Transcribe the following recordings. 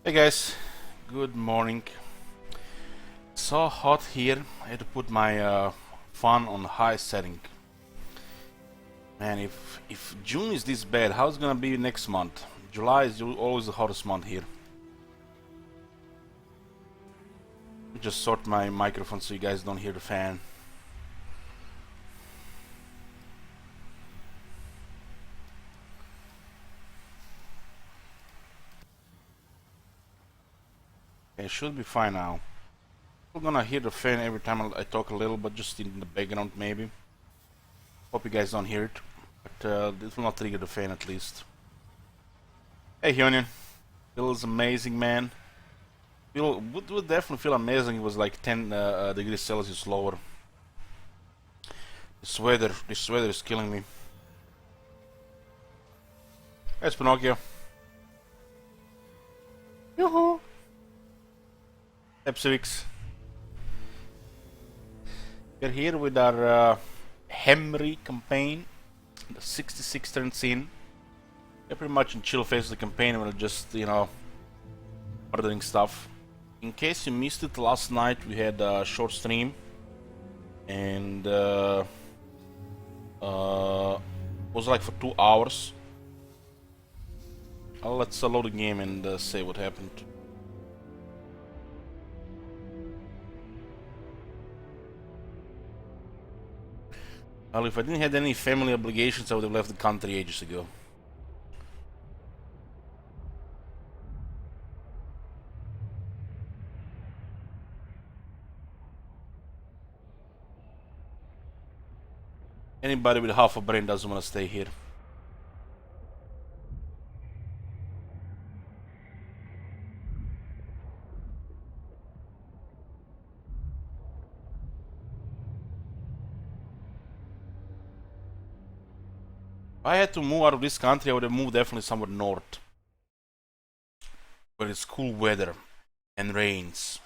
Hey guys, good morning. It's so hot here. I had to put my fan on high setting. Man, if June is this bad, how's it gonna be next month? July is always the hottest month here. Just sort my microphone so you guys don't hear the fan. Okay, it should be fine now. We're gonna hear the fan every time I talk a little, but just in the background maybe. Hope you guys don't hear it, but this will not trigger the fan at least. Hey Hyunian, feels amazing, man. Would definitely feel amazing if it was like 10 degrees Celsius lower. This weather is killing me. It's Pinocchio. Yoo-hoo! Epsivix. We're here with our Khemri campaign, the 66 turns in. We're pretty much in chill phase of the campaign. We're just, ordering stuff. In case you missed it, last night we had a short stream, and it was like for 2 hours. Let's load the game and say what happened. Well, if I didn't have any family obligations, I would have left the country ages ago. Anybody with half a brain doesn't want to stay here. If I had to move out of this country, I would have moved definitely somewhere north, where it's cool weather and rains.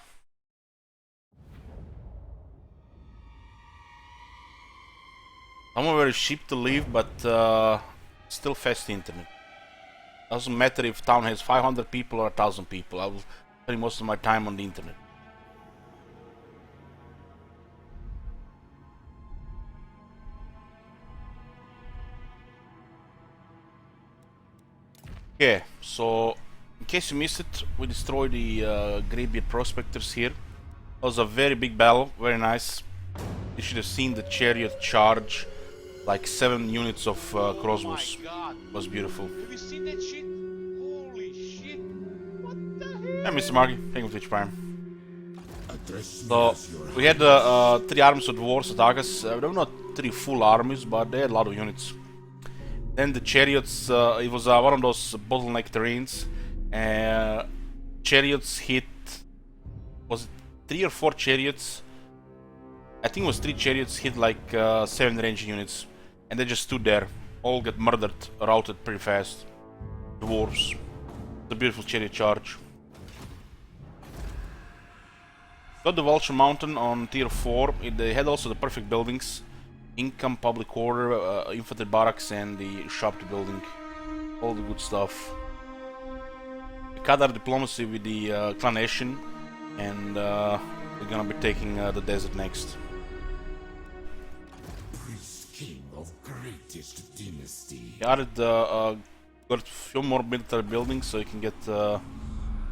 Somewhere where it's cheap to live, but still fast internet. Doesn't matter if town has 500 people or 1,000 people. I will spend most of my time on the internet. Okay, so in case you missed it, we destroyed the Greybeard prospectors here. That was a very big battle, very nice. You should have seen the chariot charge, like 7 units of crossbows. It was beautiful. Have you seen that shit? Holy shit! What the hell? Hey, Mr. Margie, thank you for Twitch Prime. So, we had 3 armies of dwarves attack us. They were not 3 full armies, but they had a lot of units. Then the chariots, it was one of those bottleneck terrains. Chariots hit, was it 3 or 4 chariots? I think it was 3 chariots hit like 7 ranging units. And they just stood there. All got murdered, routed pretty fast. Dwarves. The beautiful chariot charge. Got the Vulture Mountain on tier 4. They had also the perfect buildings. Income, public order, infantry barracks, and the shop building. All the good stuff. We cut our diplomacy with the Clan Ashen, and we're gonna be taking the desert next. King of greatest dynasty. We added got a few more military buildings so you can get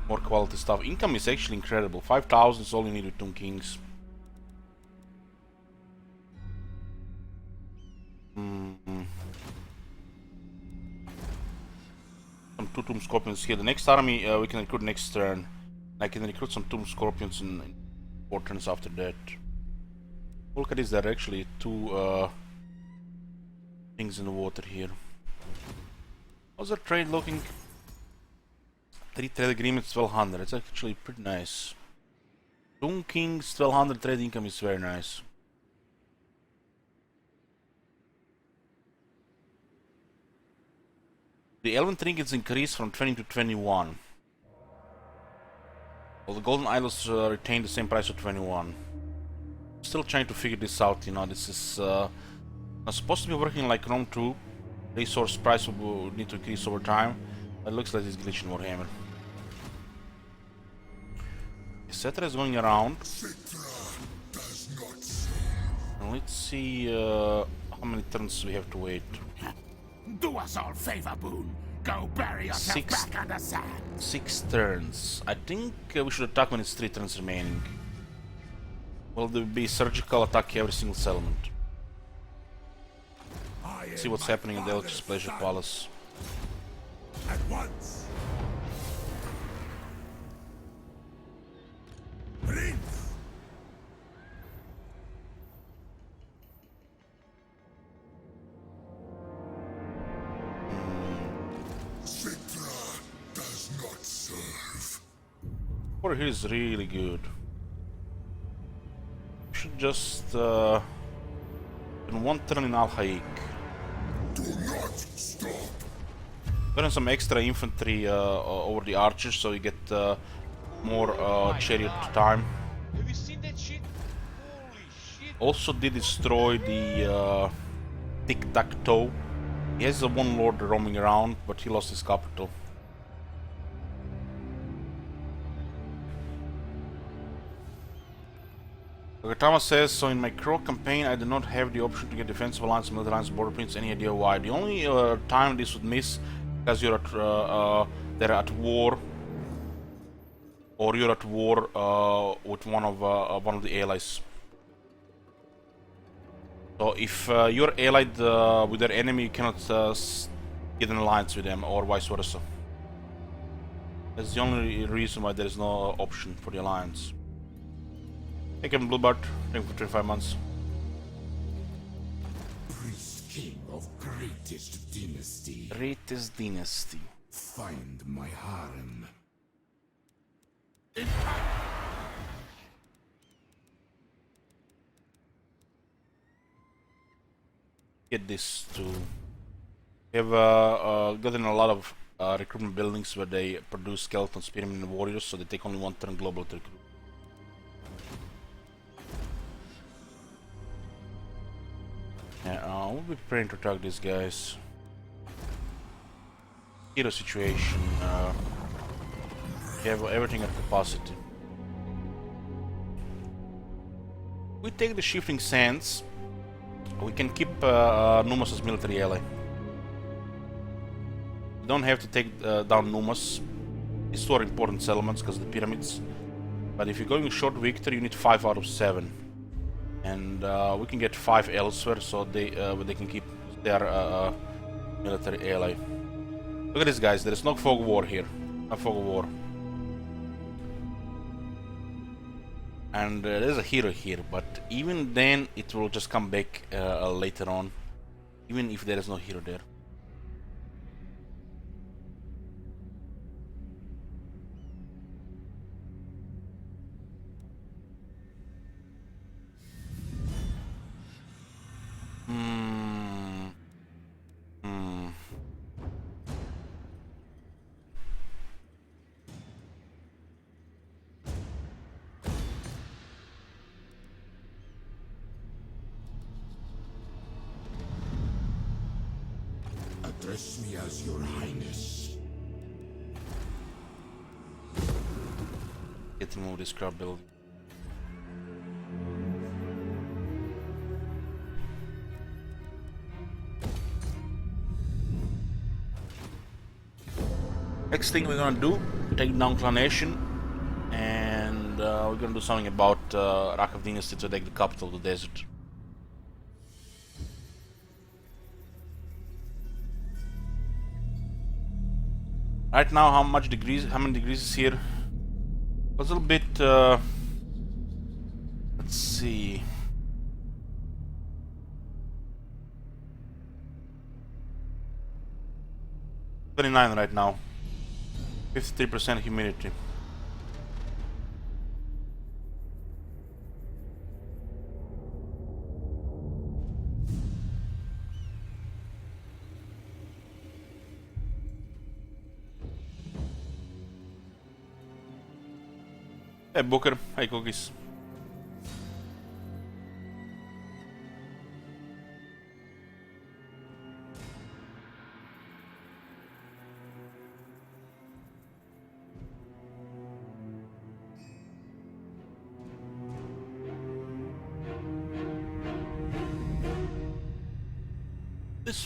more quality stuff. Income is actually incredible. 5,000 is all you need with Tomb Kings. Some 2 Tomb Scorpions here. The next army we can recruit next turn. I can recruit some Tomb Scorpions in 4 turns after that. Look at this, there are actually 2 things in the water here. How's our trade looking? 3 trade agreements, 1200. It's actually pretty nice. Tomb Kings, 1200 trade income is very nice. The Elven trinkets increased from 20 to 21. Well, the Golden Idols retain the same price of 21. Still trying to figure this out, this is supposed to be working like Rome 2. Resource price will need to increase over time. But it looks like it's glitching Warhammer. etc. is going around. And let's see how many turns we have to wait. Do us all favor, Boone. Go bury yourself back under sand. 6 turns. I think we should attack when it's 3 turns remaining. Will there be surgical attack every single settlement? See what's happening in the Electric Pleasure Palace. At once. Prince. Citra does not serve. Or he is really good. Should just in 1 turn in Al Haik. Do not stop. Put in some extra infantry over the archers so you get more chariot time. Have you seen that shit? Holy shit! Also did destroy the tic-tac-toe. He has one lord roaming around, but he lost his capital. Gatama says, so in my Crow campaign I did not have the option to get defensive alliance, military alliance, border prince. Any idea why? The only time this would miss because you're at they're at war, or you're at war with one of the allies. So if you're allied with their enemy, you cannot get an alliance with them, or vice versa. That's the only reason why there is no option for the alliance. Take him Bluebird, take him for 25 months. Priest king of greatest dynasty. Greatest dynasty. Find my harem. Get this to. We have gotten a lot of recruitment buildings where they produce skeletons, spearmen, and warriors, so they take only 1 turn global to recruit. Yeah, we'll be preparing to attack these guys. Hero situation. We have everything at capacity. We take the shifting sands. We can keep Numas as military ally. We don't have to take down Numas. These 2 are important settlements because of the pyramids. But if you're going short victory, you need 5 out of 7. And we can get 5 elsewhere, so they can keep their military ally. Look at this, guys. There is no fog of war here. No fog of war. And there's a hero here, but even then it will just come back later on, even if there is no hero there. Address me as your highness. Get to move this crab building. Next thing we're gonna do, take down Clanation, and we're gonna do something about Rakav Dynasty to take the capital of the desert. Right now, how many degrees is here? A little bit, let's see. $29 right now. 53% humidity. Hey Booker, hey Cookies.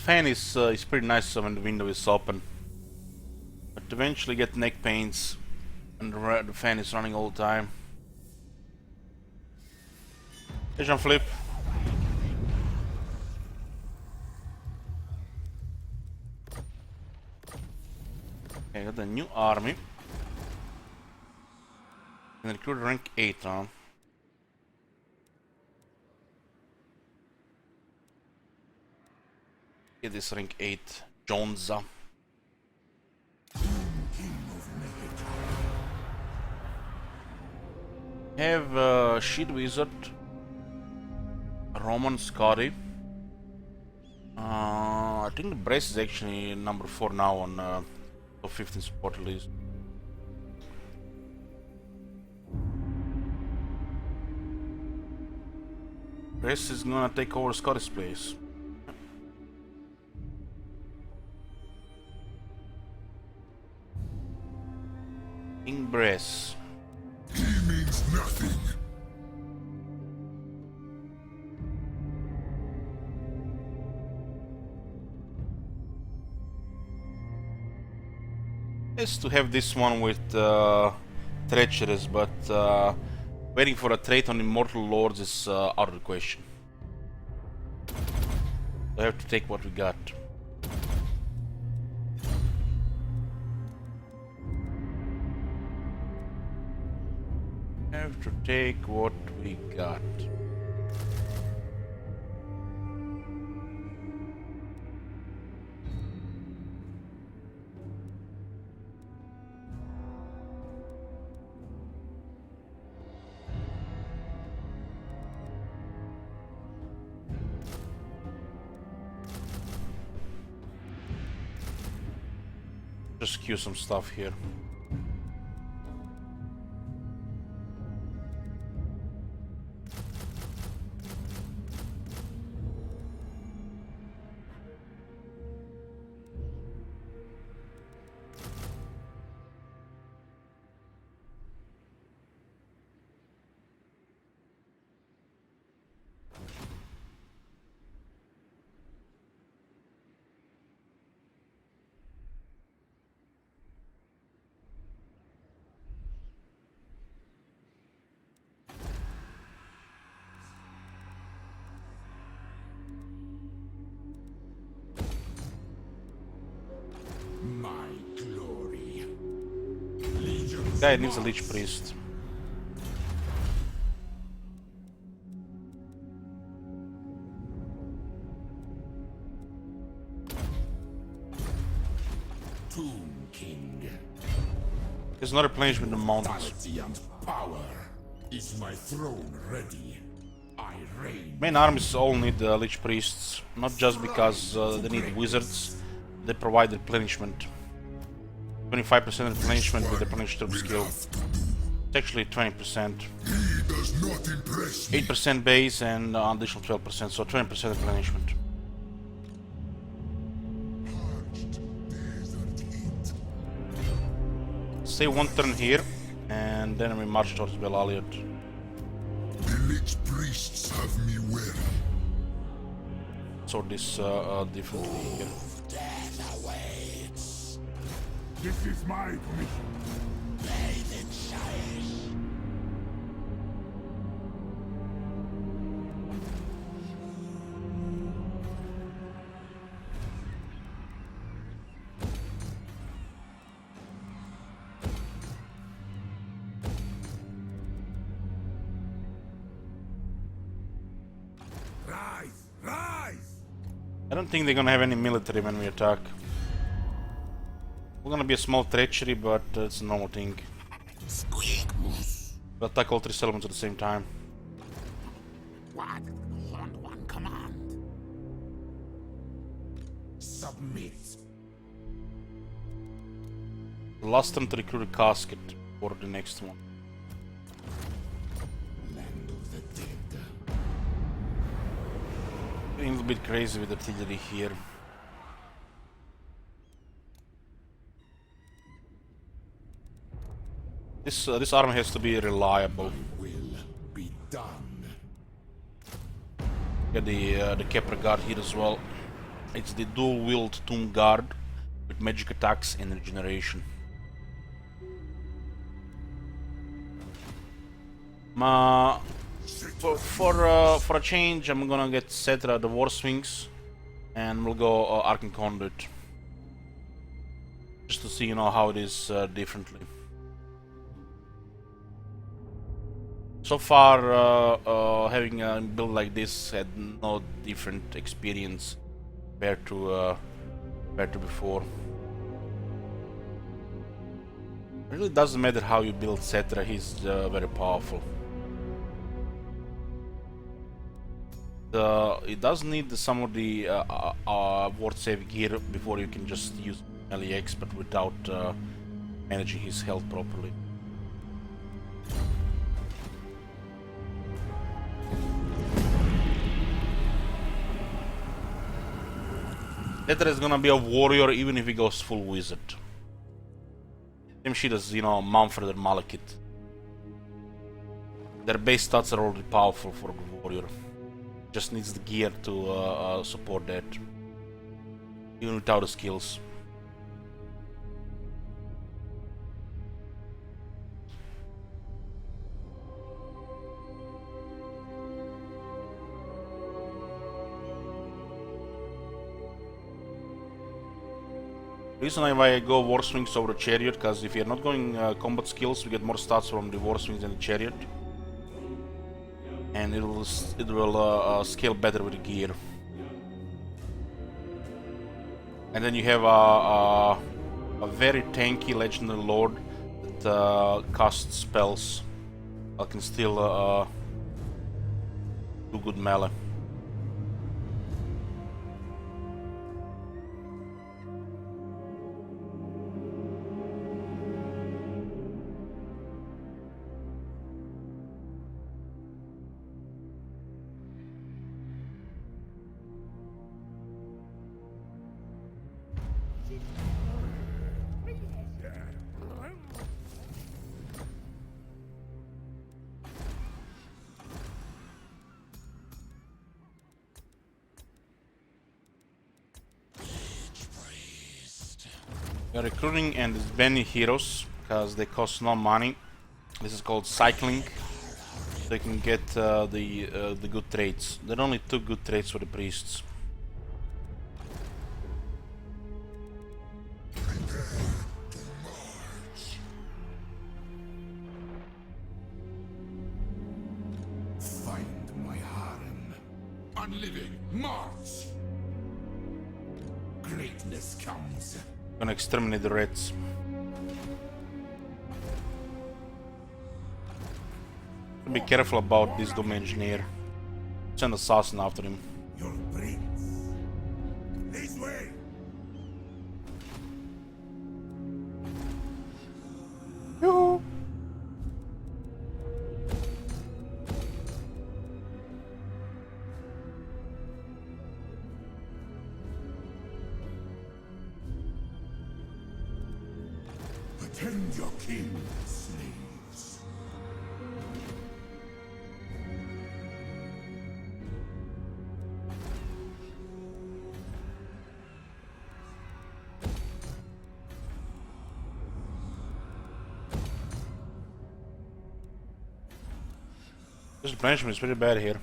fan is pretty nice when the window is open, but eventually get neck pains when the fan is running all the time. Vision flip. Okay, I got the new army. And recruit rank 8 now. Get this rank 8 Jonza. Have Shield Wizard, Roman Scotty. I think the brace is actually number 4 now on top 15 support list. Brace is gonna take over Scotty's place. King Brace. He means nothing. Nice to have this one with treacherous, but waiting for a trait on Immortal Lords is out of the question. I have to take what we got. Have to take what we got. Just queue some stuff here. My glory. Guy needs a Lich Priest. Tomb King. There's no replenishment in the mountains. Vitality and power. Is my throne ready? I reign. Main armies all need Lich Priests, not just because they need wizards, they provide replenishment. 25% replenishment with the Replenish Troop skill. It's actually 20%. He does not impress me. 8% base and additional 12%, so 20% replenishment. Parched desert heat. Stay one turn here, and then we march towards Belaliot. The Lich priests have me weary. Sort this differently here. Death awaits. This is my mission. Bathe in shine. Rise! Rise! I don't think they're gonna have any military when we attack. We're gonna be a small treachery, but it's a normal thing. Squeakles. We'll attack all 3 settlements at the same time. What? Hold one command. Submit. The last turn to recruit a casket for the next one. Land of the dead. Getting a little bit crazy with artillery here. This army has to be reliable. Will be done. Get the Kepler guard here as well. it's the dual-wield Tomb Guard with magic attacks and regeneration. For a change, I'm gonna get Cetra the War Sphinx, and we'll go Arcane Conduit, just to see, you know, how it is differently. So far, having a build like this had no different experience compared to before. It really doesn't matter how you build Cetra, he's very powerful. It does need some of the ward save gear before you can just use melee expert without managing his health properly. Cetra is gonna be a warrior even if he goes full wizard. Same shit as, you know, Manfred or Malekith. Their base stats are already powerful for a warrior. Just needs the gear to support that, even without the skills. The reason why I go War Swings over Chariot, because if you're not going combat skills, we get more stats from the War Swings than the Chariot. And it will scale better with the gear. And then you have a very tanky Legendary Lord that casts spells that can still do good melee. We are recruiting and banning heroes because they cost no money. This is called cycling. They can get the good traits. There are only 2 good traits for the priests. Find my harem. Unliving, march! Greatness comes. Gonna exterminate the reds. Be careful about this Doom Engineer. Send assassin after him. Your prince. This way! Yoo-hoo. Attend your king, slaves. This replenishment is pretty bad here.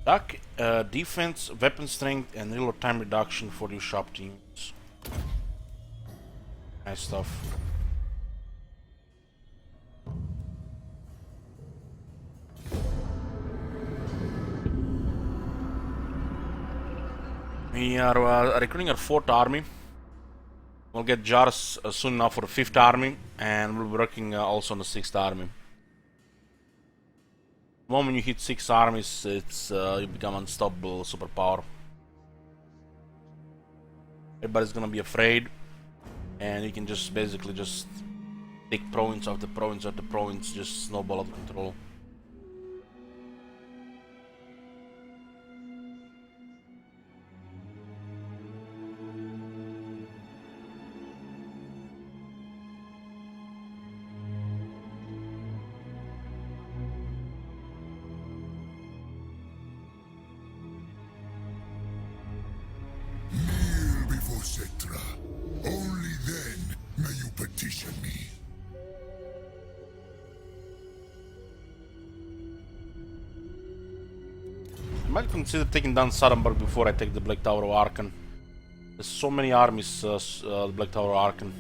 Attack, defense, weapon strength, and reload time reduction for your sharp teams. Nice stuff. We are recruiting our 4th army. We'll get jars soon enough for the 5th army, and we'll be working also on the 6th army. The moment you hit 6 armies, it's you become unstoppable superpower. Everybody's gonna be afraid, and you can just basically just take province after province after province, just snowball out of control. I might consider taking down Sarenburg before I take the Black Tower of Arkan. There's so many armies, the Black Tower of Arkan.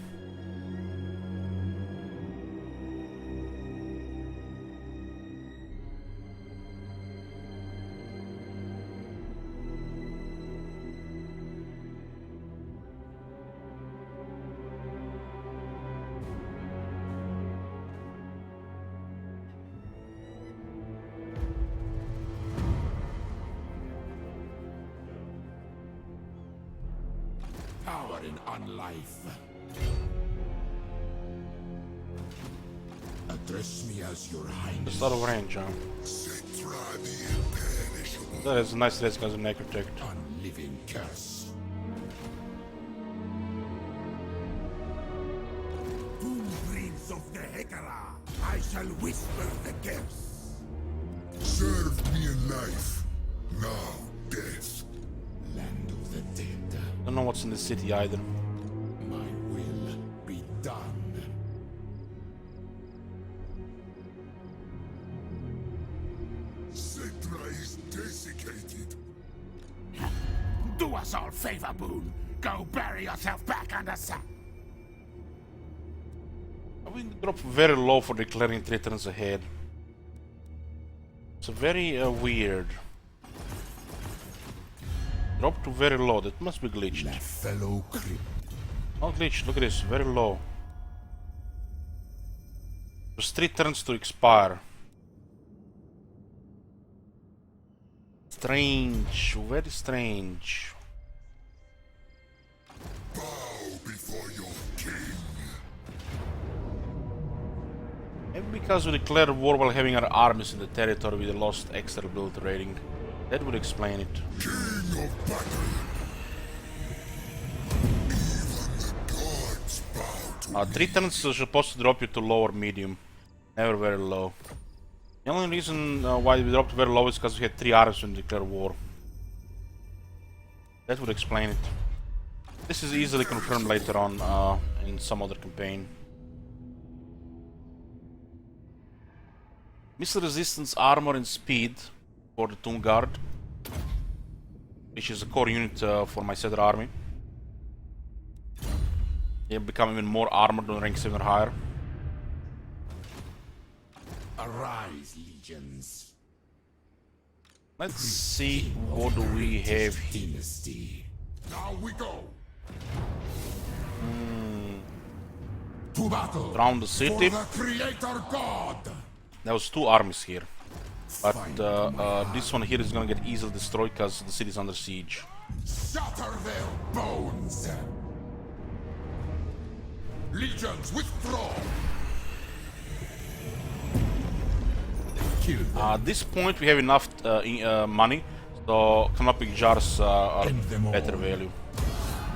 Power in unlife. Address me as your highness. Just out of range, huh? That is a nice risk as a necrotect. Unliving curse. Who dreams of the Hekara? I shall whisper the curse. Served me in life, now death. Land of the dead. Don't know what's in the city either. My will be done. Cetra is desiccated. Do us all favor, Boone. Go bury yourself back under sand. We drop very low for declaring 3 turns ahead. It's very weird. Drop to very low, that must be glitched. La fellow creep. Not glitched, look at this, very low. There's 3 turns to expire. Strange, very strange. Bow before your king. Maybe because we declared war while having our armies in the territory with a lost extra ability rating. That would explain it. King of battle. Even the gods bow to 3 turns are supposed to drop you to low or medium. Never very low. The only reason why we dropped very low is because we had 3 armies when we declared war. That would explain it. This is easily confirmed later on in some other campaign. Missile resistance, armor and speed for the Tomb Guard, which is a core unit for my Cedar army. They become even more armored on rank 7 or higher. Arise, legions. Let's see what do we have here. Dynasty. Now we go. To battle. Around the city. For the Creator God. There was 2 armies here, but this one here is gonna get easily destroyed because the city is under siege. Shatter their bones. Legions, withdraw. Kill them. At this point we have enough money, so canopy jars are End them all. better value.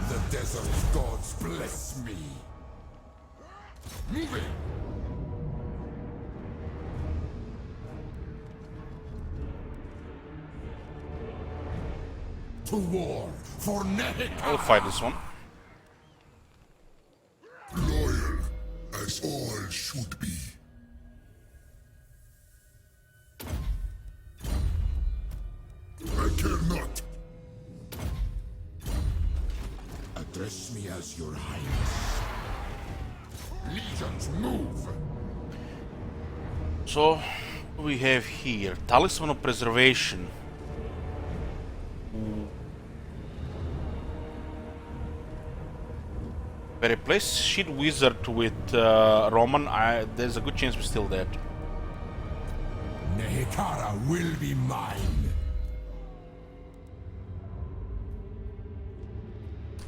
The desert gods bless me. Moving. To war for Nehekara. I'll fight this one. loyal, as all should be. I care not. Address me as your highness. Legions, move. So we have here Talisman of Preservation. If I replace Shield Wizard with Roman, there's a good chance we're still dead. Nehekara will be mine.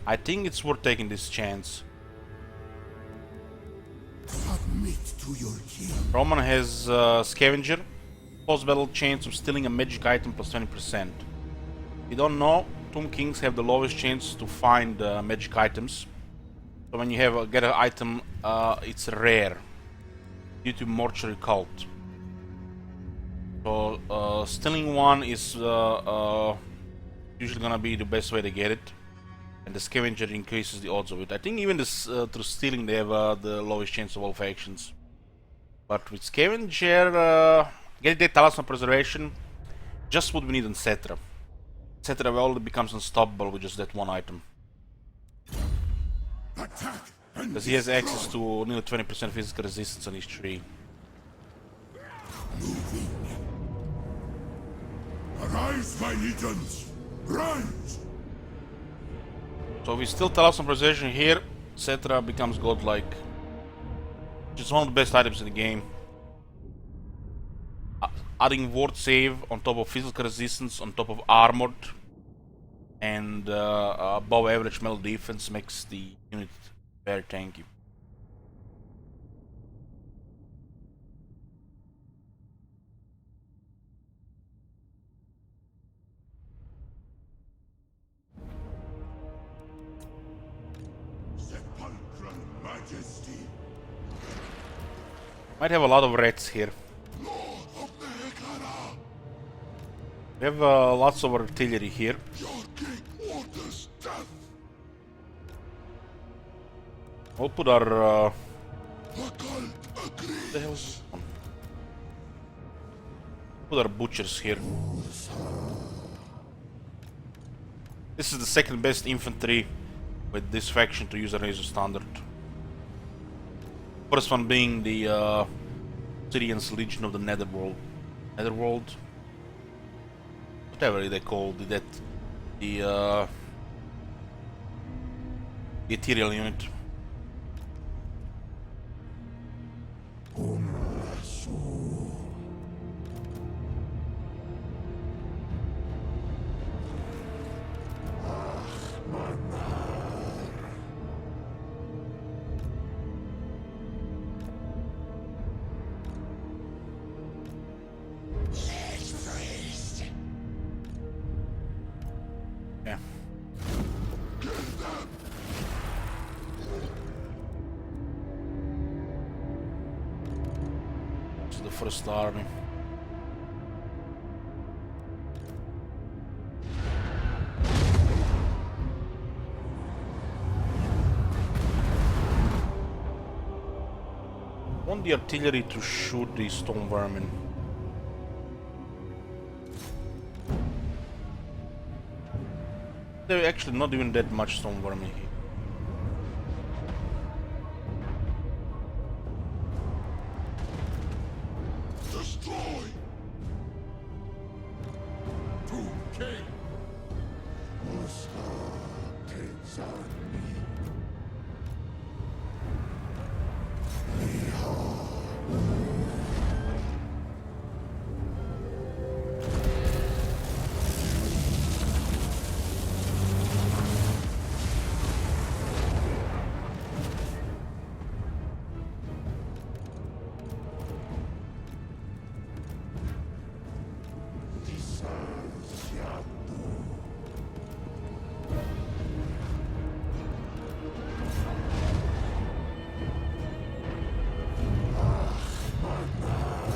I think it's worth taking this chance. Submit to your king. Roman has Scavenger, post-battle chance of stealing a magic item plus 20%. If you don't know, Tomb Kings have the lowest chance to find magic items. So when you have get an item, it's rare due to mortuary cult. So stealing one is usually gonna be the best way to get it, and the scavenger increases the odds of it. I think even this through stealing they have the lowest chance of all factions. But with scavenger, getting the Talisman Preservation Just what we need on Cetra. Cetra already becomes unstoppable with just that one item. Attack and Because he has access to nearly 20% physical resistance on each tree. arise, my legions! Rise! So if we still tell us some precision here, Cetra becomes godlike. Which is one of the best items in the game. Adding ward save on top of physical resistance on top of armored and above average melee defense makes the unit very tanky. Sepulchral majesty! Might have a lot of rats here. Lord of the Hekara! We have lots of artillery here. Your king orders death! We'll put our Occult agrees! the hell's this one? Put our butchers here. This is the second best infantry with this faction to use a Razor Standard. First one being the Syrian's Legion of the Netherworld. Netherworld? Whatever they called it, that the ethereal unit. Yeah. This is the first army. Want the artillery to shoot the stone vermin. There are actually not even that much stone vermin here. Destroy! To king! Takes on me.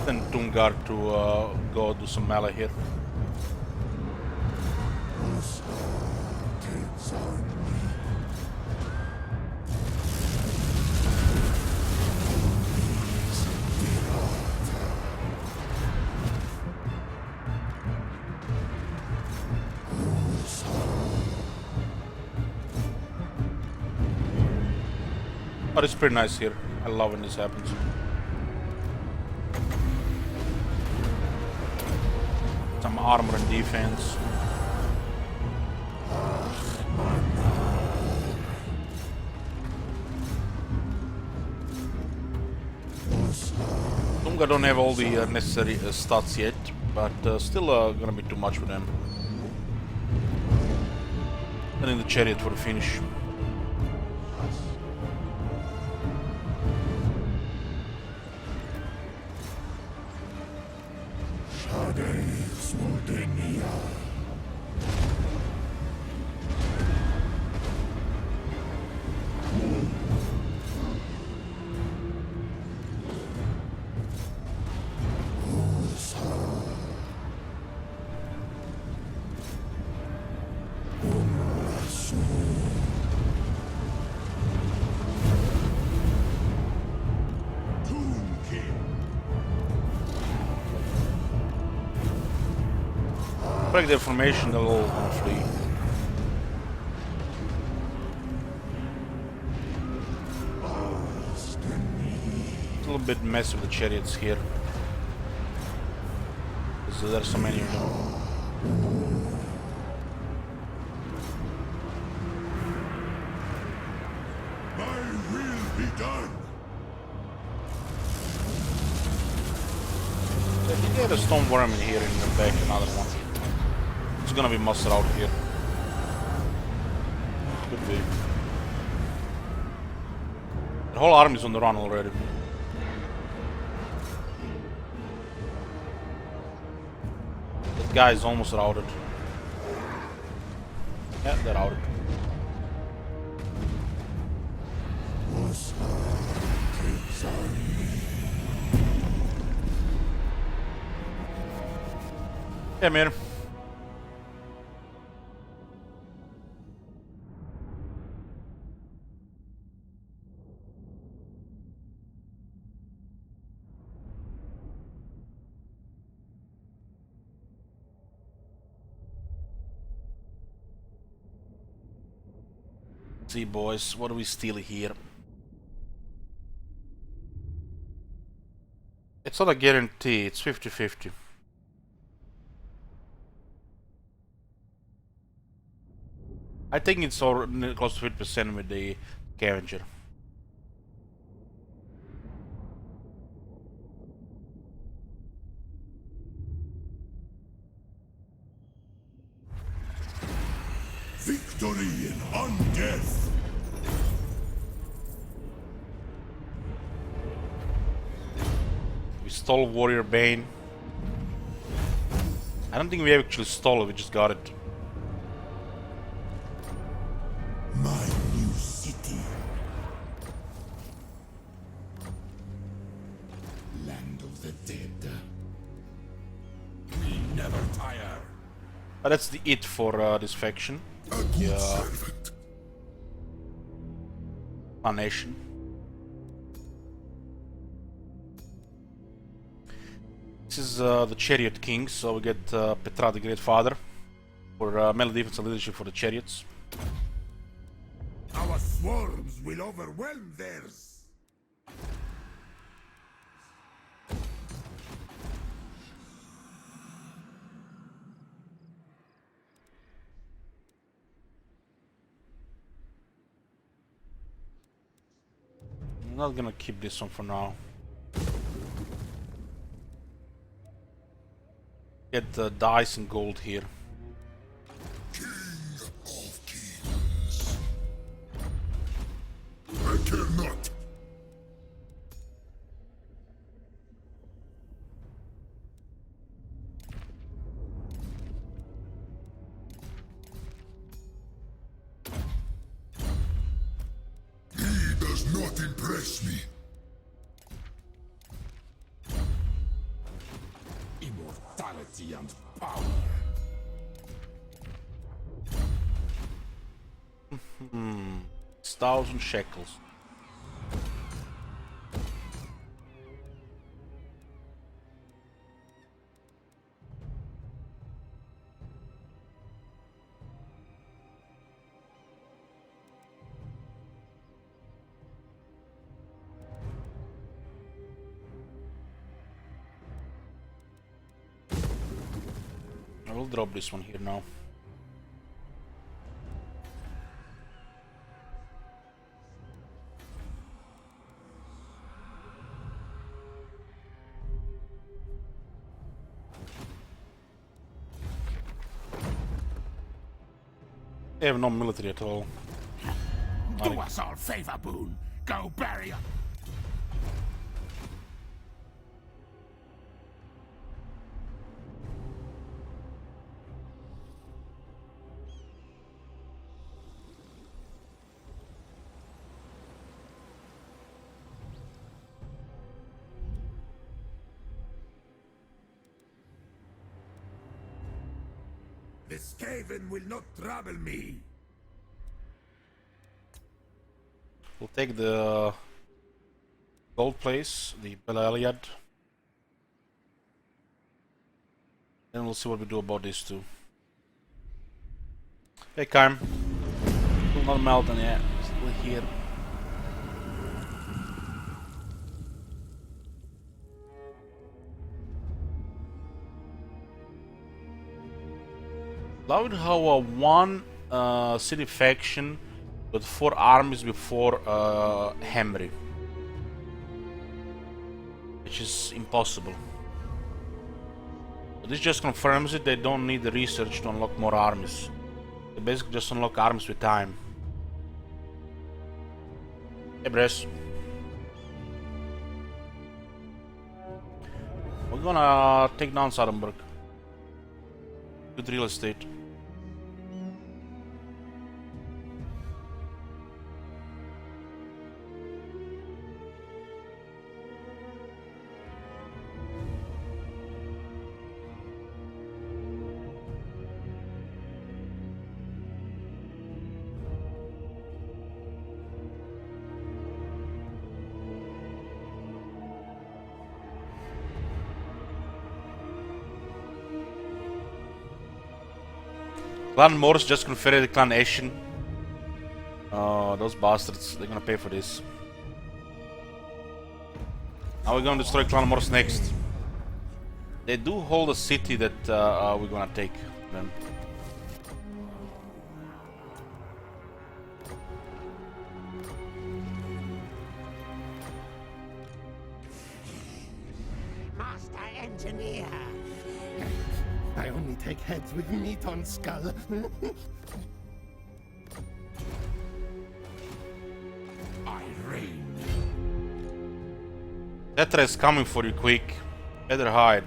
Send Tungar to go do some melee here. Takes on me. But it's pretty nice here. I love when this happens. Some armor and defense. Tunga don't have all the necessary stats yet, but still gonna be too much for them. And in the chariot for the finish. Shades Mordenia. Tomb King. Break their formation, they'll all gonna flee. It's a little bit messy with the chariots here. Because there's so many of them. My will be done. So if you get a stone worm in here and then back another one. It's gonna be mustered out here. Could be. The whole army's on the run already. That guy is almost routed. Yeah, they're routed. Yeah, man. See, boys, what do we steal here? It's not a guarantee, it's 50-50. I think it's all close to 50% with the scavenger. Victory and undeath. We stole Warrior Bane. I don't think we actually stole it, we just got it. My new city. Land of the dead. We never tire. But that's the it for this faction. A good servant. Our nation. This is the Chariot King, so we get Petra the Great Father for melee defense and leadership for the chariots. Our swarms will overwhelm theirs. I'm not gonna keep this one for now. Get the dice and gold here. King of kings. I cannot. He does not impress me. Immortality and power. 1,000 shekels. I will drop this one here now. They have no military at all. Do us all favor, Boone. Go bury us. The Skaven will not trouble me. We'll take the gold place, the Belaliad. Then we'll see what we do about these two. Hey, Kym. Still not melting yet. Still here. Love it how one city faction with 4 armies before Khemri, which is impossible. But this just confirms it. They don't need the research to unlock more armies. They basically just unlock armies with time. Hey, Bress. We're gonna take down Sarenburg. Good real estate. Clan Morse just confederated Clan Ashen. Those bastards, they're gonna pay for this. Now we're gonna destroy Clan Morse next. They do hold a city that we're gonna take them. Master Engineer. I only take heads with meat on skull. I reign. Tetra is coming for you quick. Better hide.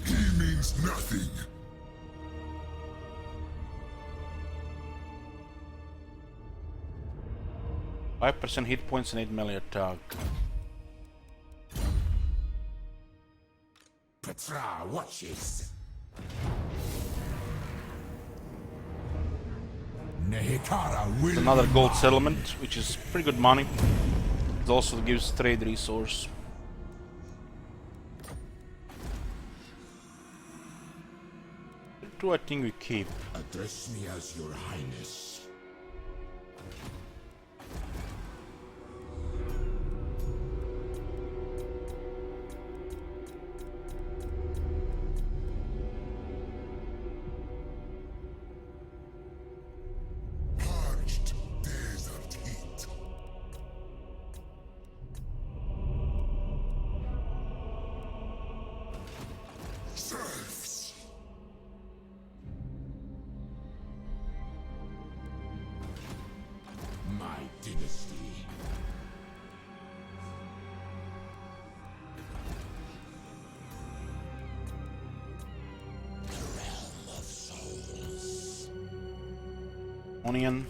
He means nothing. %5 hit points and 8 melee attack. Petra watches. Nehikara will Another gold settlement, which is pretty good money. It also gives trade resource. Two I think we keep. Address me as your highness. Parched desert heat. Serfs. My dynasty. The realm of souls. Onion.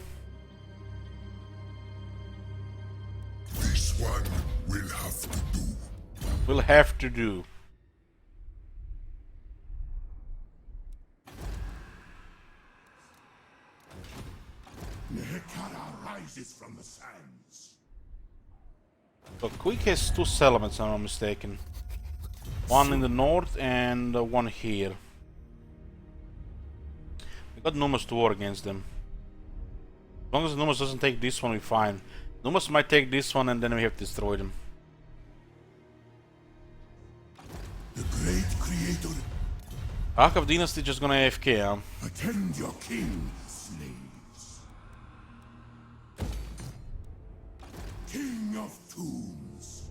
This one will have to do. We'll have to do. Nehikara rises from the sands. So Quick has 2 settlements, if I'm not mistaken. One in the north and one here. We got Numas to war against them. As long as Numas doesn't take this one, we're fine. Numas might take this one and then we have to destroy them. The great creator. Ark Dynasty just gonna AFK, huh? Attend your king, slaves. King of tombs.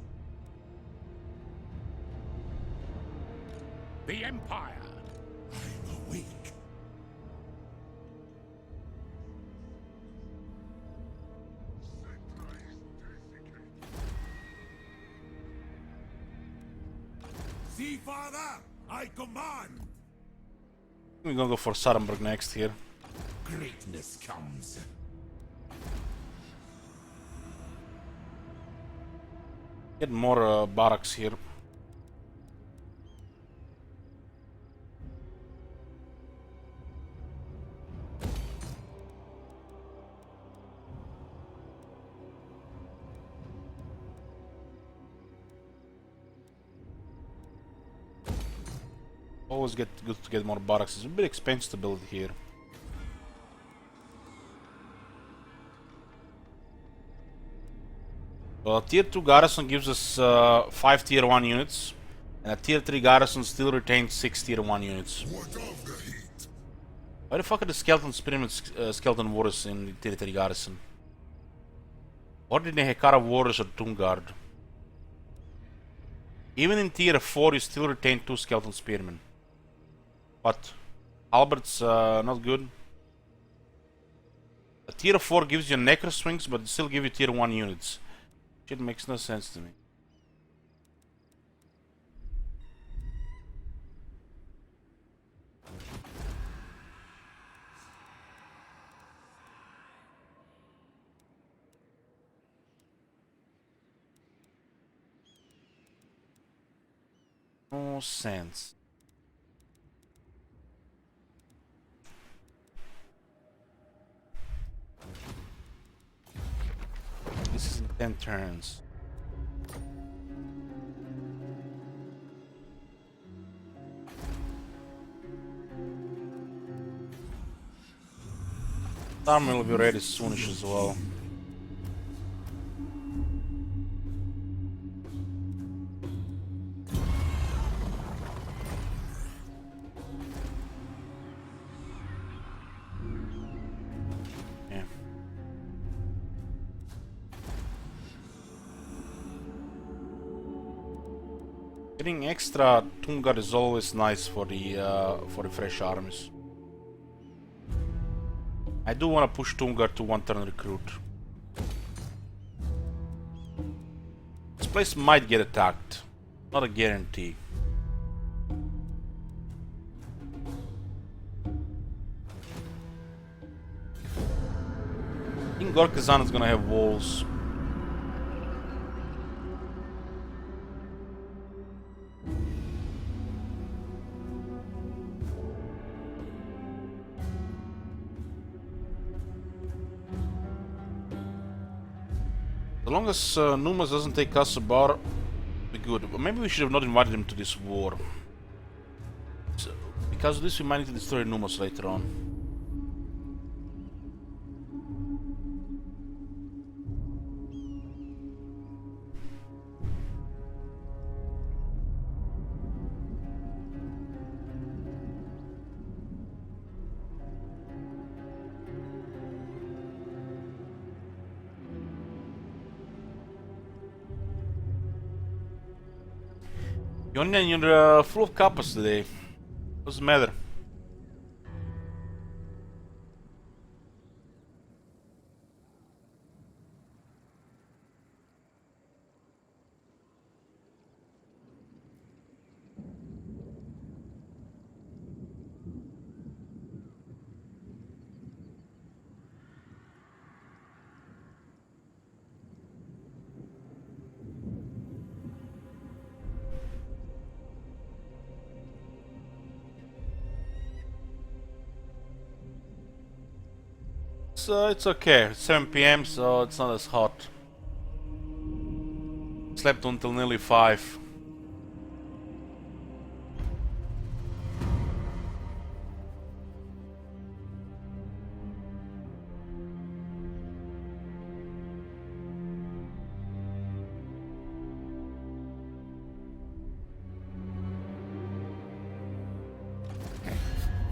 The Empire. I'm awake. See, father, I command. We're gonna go for Sarenburg next here. Greatness comes. Get more barracks here. Always good to get more barracks. It's a bit expensive to build here. Well, a tier 2 garrison gives us 5 tier 1 units, and a tier 3 garrison still retains 6 tier 1 units. What of the heat? Why the fuck are the skeleton pyramid skeleton warriors in the tier 3 garrison? Or did the Hekara warriors or Tomb Guard? Even in tier 4 you still retain 2 skeleton spearmen. What? Albert's not good? A tier 4 gives you necro swings, but it still gives you tier 1 units. Shit makes no sense to me. No sense. This is in 10 turns. Army will be ready soonish as well. Yeah. Getting extra Tomb Guard is always nice for the fresh armies. I do want to push Tomb Guard to 1 turn recruit. This place might get attacked. Not a guarantee. I think Gorkazan is gonna have walls. As long as Numas doesn't take us a bar, we're good. But maybe we should have not invited him to this war. So, because of this, we might need to destroy Numas later on. You're full of kappas today. What's the matter? So it's okay. It's 7 PM, so it's not as hot. Slept until nearly 5.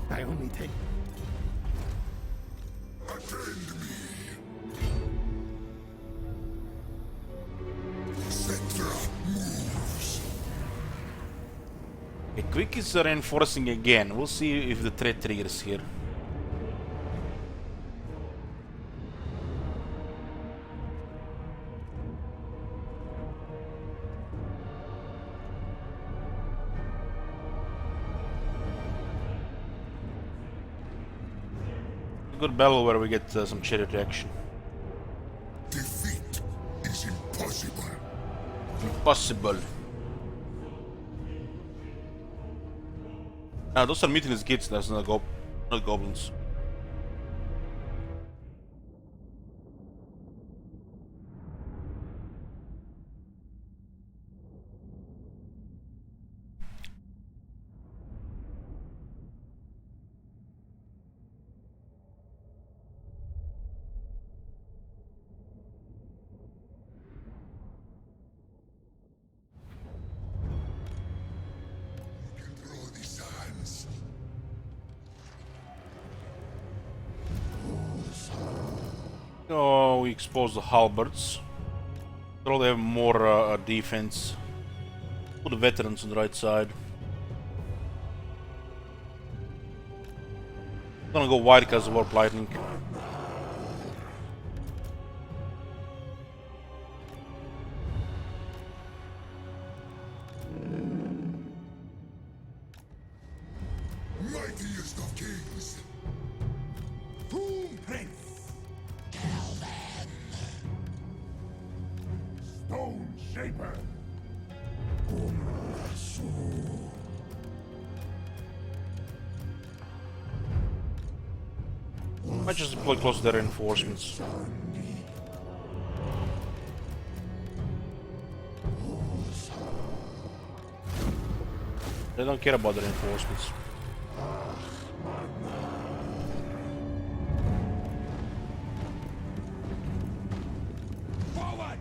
I only take... Attend me. Sectra moves. Okay, Quick is reinforcing again. We'll see if the threat triggers here. Good battle where we get some chariot action. Defeat is impossible. Impossible. Ah, those are mutinous kids, that's not goblins. Oh, we expose the halberds. Probably have more defense. Put the veterans on the right side. Gonna go wide because of warp lightning. Mightiest of kings. Boom, Prince! Tell them. Stone Shaper. Might just deploy close to their reinforcements. They don't care about the reinforcements. Forward!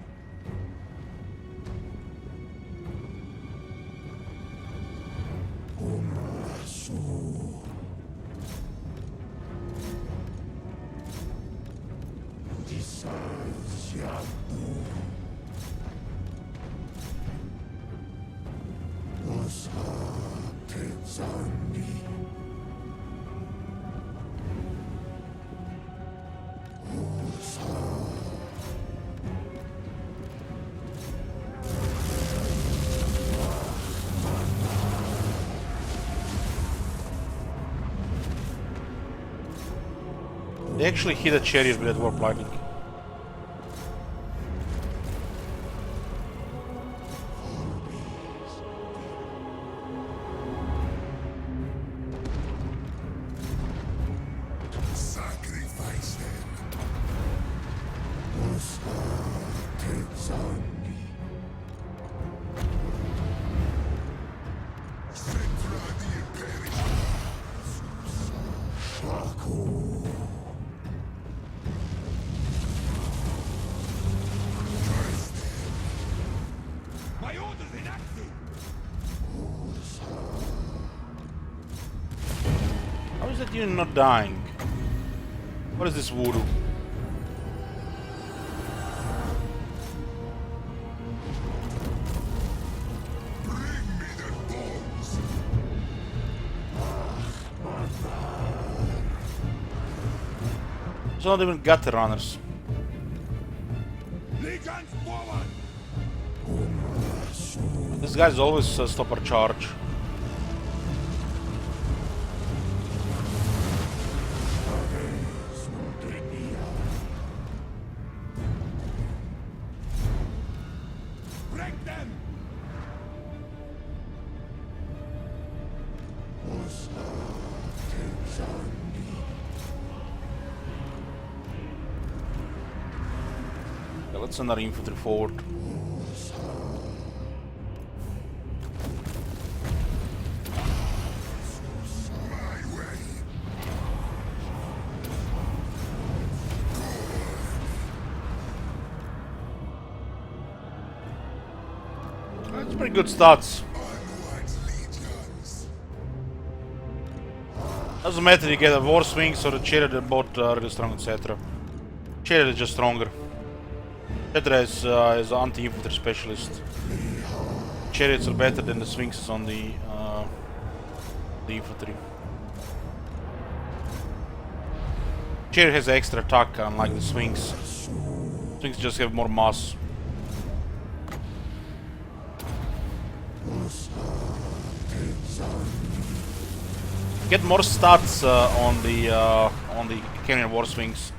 They actually hit a chariot with that warp lightning. Sacrifice them. Centra the Imperium. My orders enacted! How is that unit not dying? What is this voodoo? Bring me the bones. It's not even gutter runners. Legions forward! This guy's always stop our charge. Break them! Yeah, let's send our infantry forward. My way. That's pretty good stats. Onwards, legions. Doesn't matter, you get a war swings or a chariot, they're both really strong, etc. Chariot is just stronger. Chariot is an anti-infantry specialist. Chariots are better than the swings on the infantry. Chariot has extra attack unlike the swings. Swings just have more mass. Get more stats on the Kenyan war swings.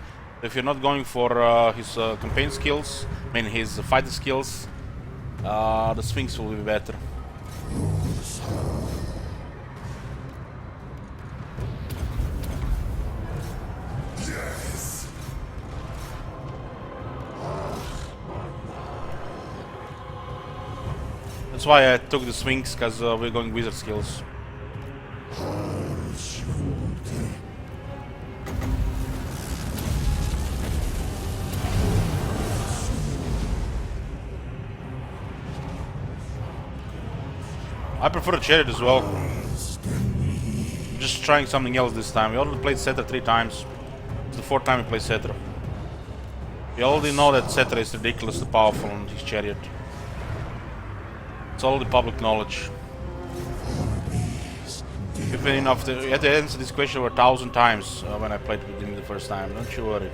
If you're not going for his campaign skills, I mean his fighting skills, the swings will be better. Yes. That's why I took the swings, because we're going wizard skills. I prefer a chariot as well. Just trying something else this time. We already played Setra 3 times. It's the 4th time we play Setra. We already know that Cetra is ridiculously powerful on his chariot. It's all the public knowledge. Even enough to, you had to answer this question over 1,000 times when I played with him the first time, don't you worry.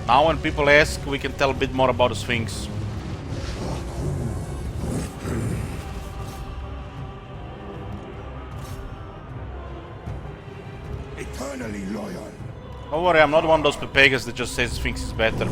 Now when people ask, we can tell a bit more about the Sphinx. Eternally loyal. Don't worry, I'm not one of those pepegas that just says Sphinx is better.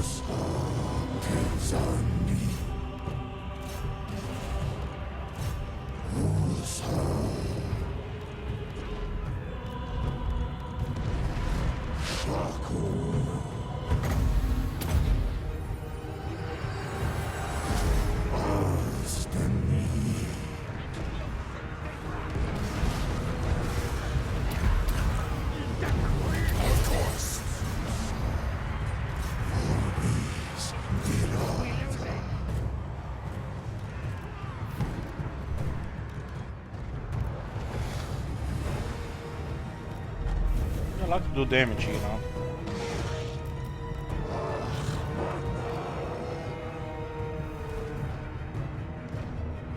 I like to do damage, you know.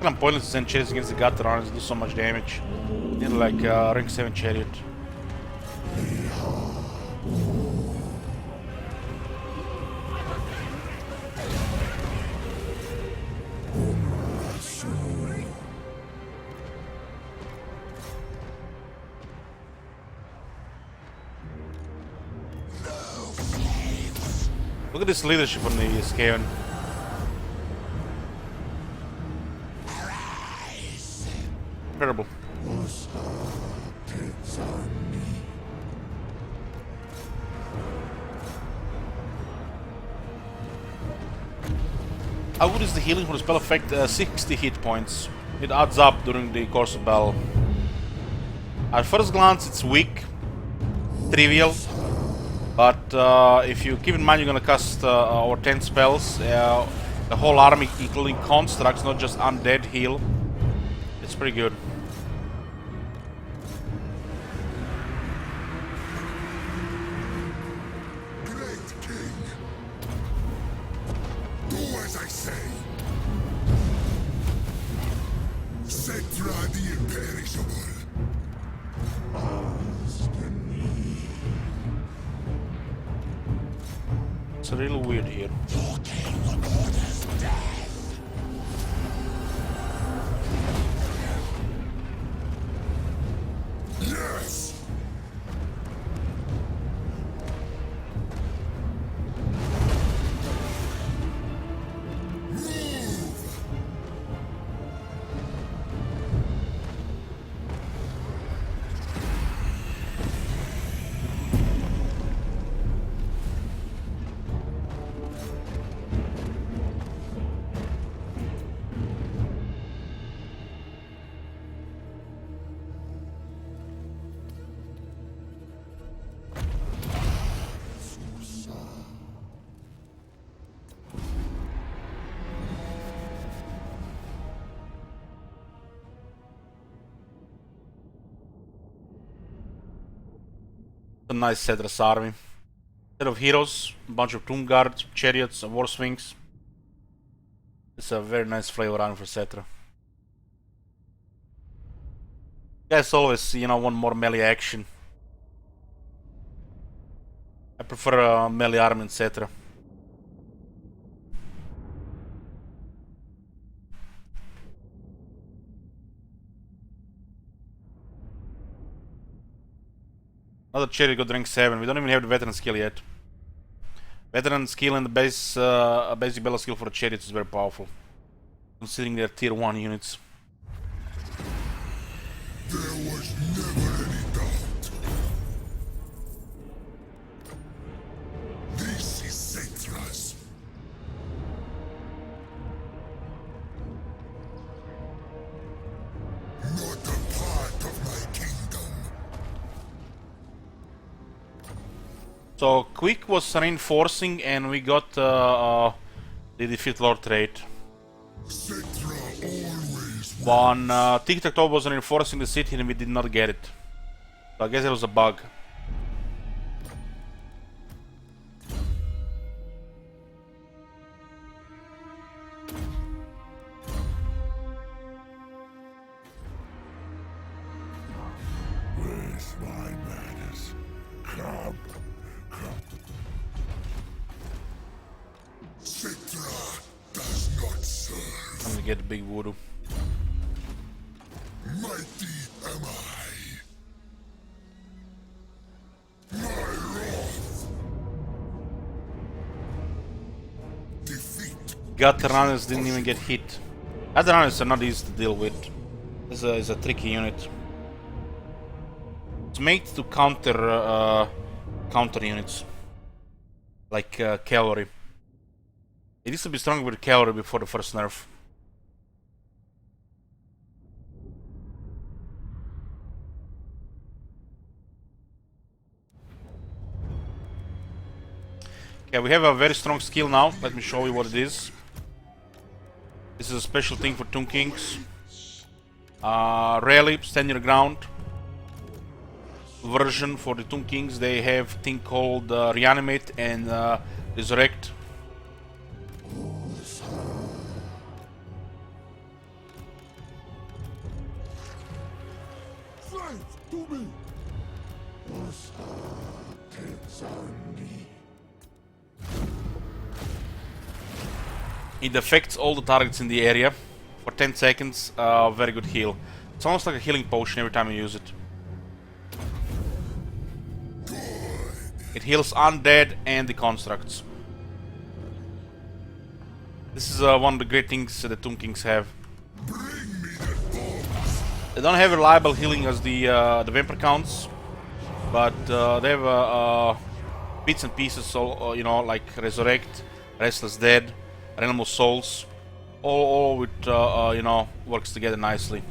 I'm pointless to send chariots against the gut runners, do so much damage. Need like rank 7 chariot. Look at this leadership on the Skaven. Incredible. How good is the healing for the spell effect? 60 hit points. It adds up during the course of battle. At first glance it's weak, trivial, but if you keep in mind you're gonna cast over 10 spells, the whole army including constructs, not just undead, heal. It's pretty good. Great king. Do as I say. Cetra the imperishable. It's a little weird here. Yes. A nice Cedra's army. Set of heroes, a bunch of tomb guards, chariots, and war swings. It's a very nice flavor army for Cetra. Guys always, you know, want more melee action. I prefer melee army in Cetra. Another chariot got rank 7. We don't even have the veteran skill yet. Veteran skill and the basic battle skill for the chariots is very powerful, considering they're tier 1 units. There was never any doubt. This is Cetra's. Not a part of my kingdom. So Quick was reinforcing and we got the Defeat Lord trait. Cetra always One Tic-Tac-Toe was reinforcing the city and we did not get it. So I guess it was a bug. Where's my madness? Come. Citra does not serve. I'm gonna get the big voodoo. Mighty am I. My wrath. Defeat. Gut runners didn't even get hit. Gut runners are not easy to deal with. It's a tricky unit. It's made to counter units like cavalry. It used to be stronger with cavalry before the first nerf. Okay, we have a very strong skill now. Let me show you what it is. This is a special thing for Tomb Kings. Rarely stand your ground version for the Tomb Kings. They have a thing called Reanimate and Resurrect. It affects all the targets in the area for 10 seconds. Very good heal. It's almost like a healing potion every time you use it. It heals undead and the constructs. This is one of the great things the Tomb Kings have. They don't have reliable healing as the Vampire Counts, but they have bits and pieces, so you know, like Resurrect, Restless Dead, Animal Souls, all with you know, works together nicely.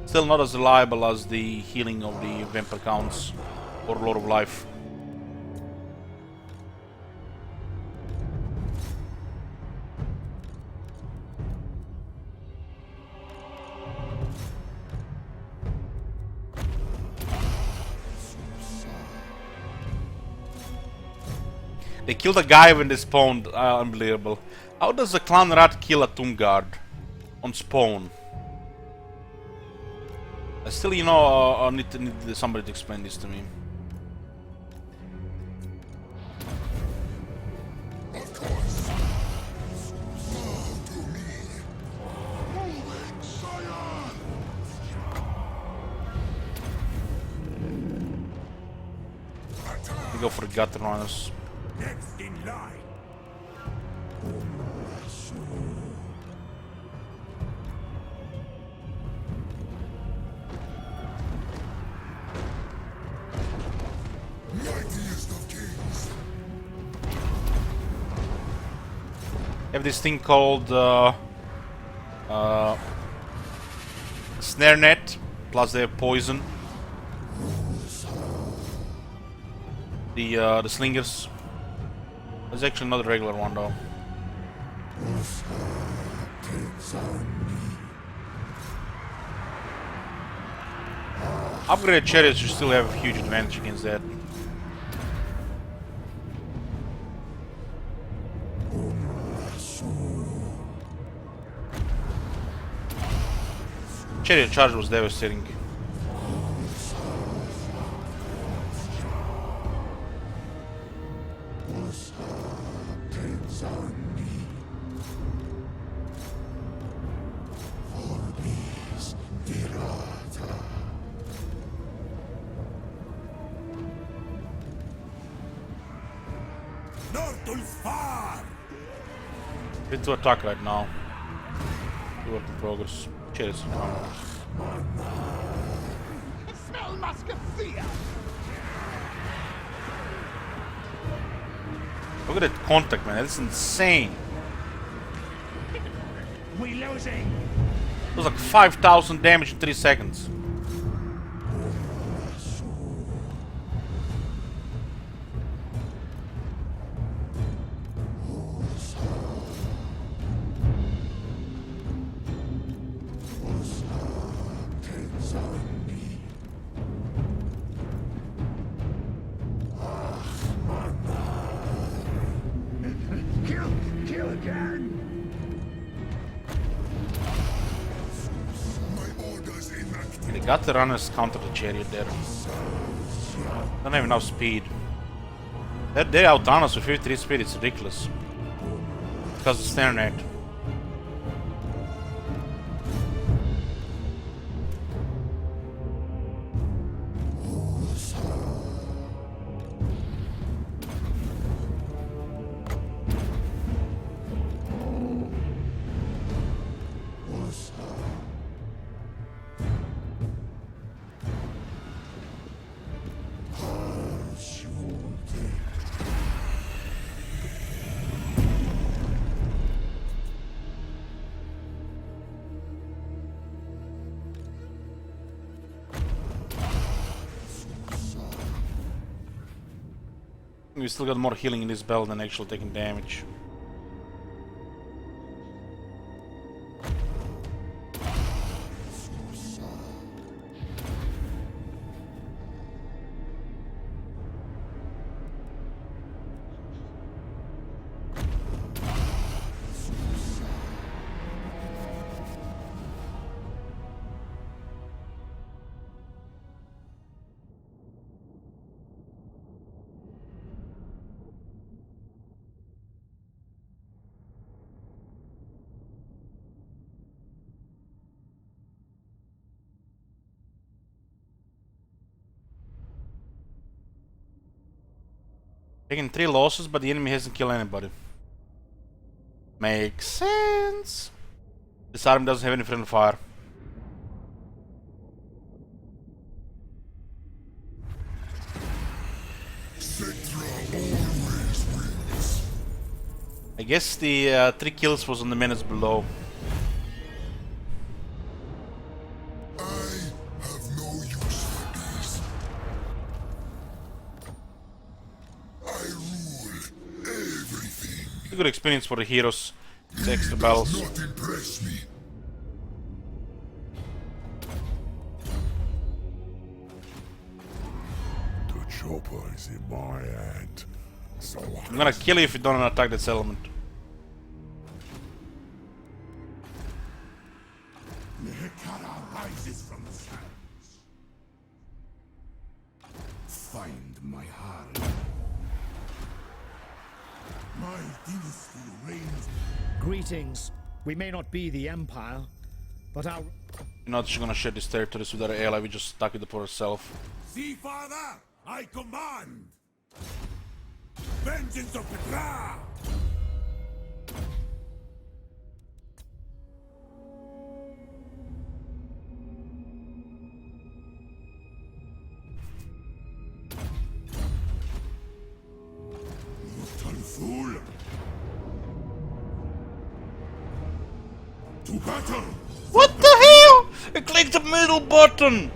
Still not as reliable as the healing of the Vampire Counts or Lord of Life. They killed a guy when they spawned. Unbelievable. How does a clan rat kill a tomb guard on spawn? I still, you know, I need somebody to explain this to me. Of course. Bow to me. Moving, sire. We go for the gut runners. Next in line. Mightiest of kings. Have this thing called snare net, plus they have poison. The slingers. There's actually not a regular one though. Upgraded chariots, you still have a huge advantage against that. Chariot charge was devastating. Bit to attack right now. Work in progress. Cheers. Smell musketeer. Look at that contact, man. That's insane. We losing. It was like 5,000 damage in 3 seconds. Got the runners counter the chariot there. Don't have enough speed. They outrun us with 53 speed, it's ridiculous. Because it's snare net. We still got more healing in this belt than actually taking damage. Taking 3 losses, but the enemy hasn't killed anybody. Makes sense. This army doesn't have any friendly fire. I guess the 3 kills was on the minutes below. I have no use for these. I rule everything. It's a good experience for the heroes. It's extra battles. Does not impress me. The chopper is in my hand. So I'm gonna kill you if you don't attack that settlement. Mehekara rises from the sands. Find my heart. My dynasty reigns. Greetings. We may not be the Empire, but our... You're not just gonna share this territories with our ally, we just stuck it for ourselves. See, father, I command. Vengeance of Petra! Mortal fool! To battle! What the hell? I clicked the middle button!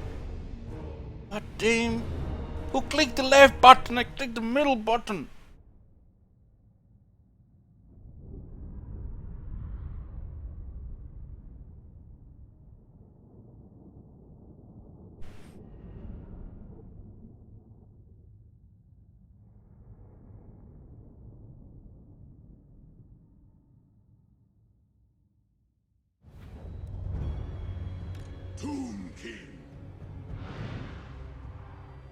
God damn. Who clicked the left button? I clicked the middle button. Tomb King!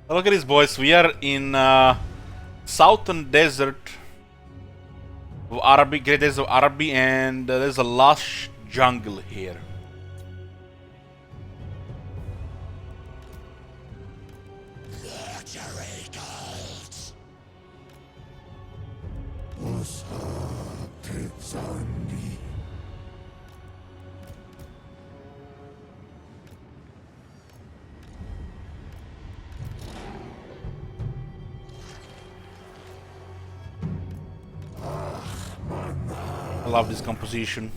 Look at this, boys. We are in southern desert of Arabi, Great Desert of Arabi, and there's a lush jungle here. Luxury cults. What's up, it's on me. I love this composition.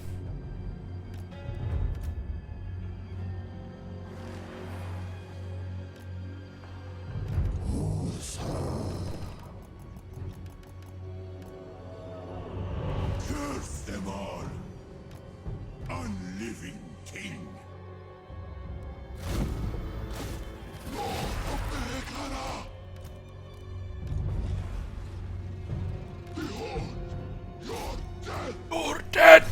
Curse them all! Unliving king! You're dead!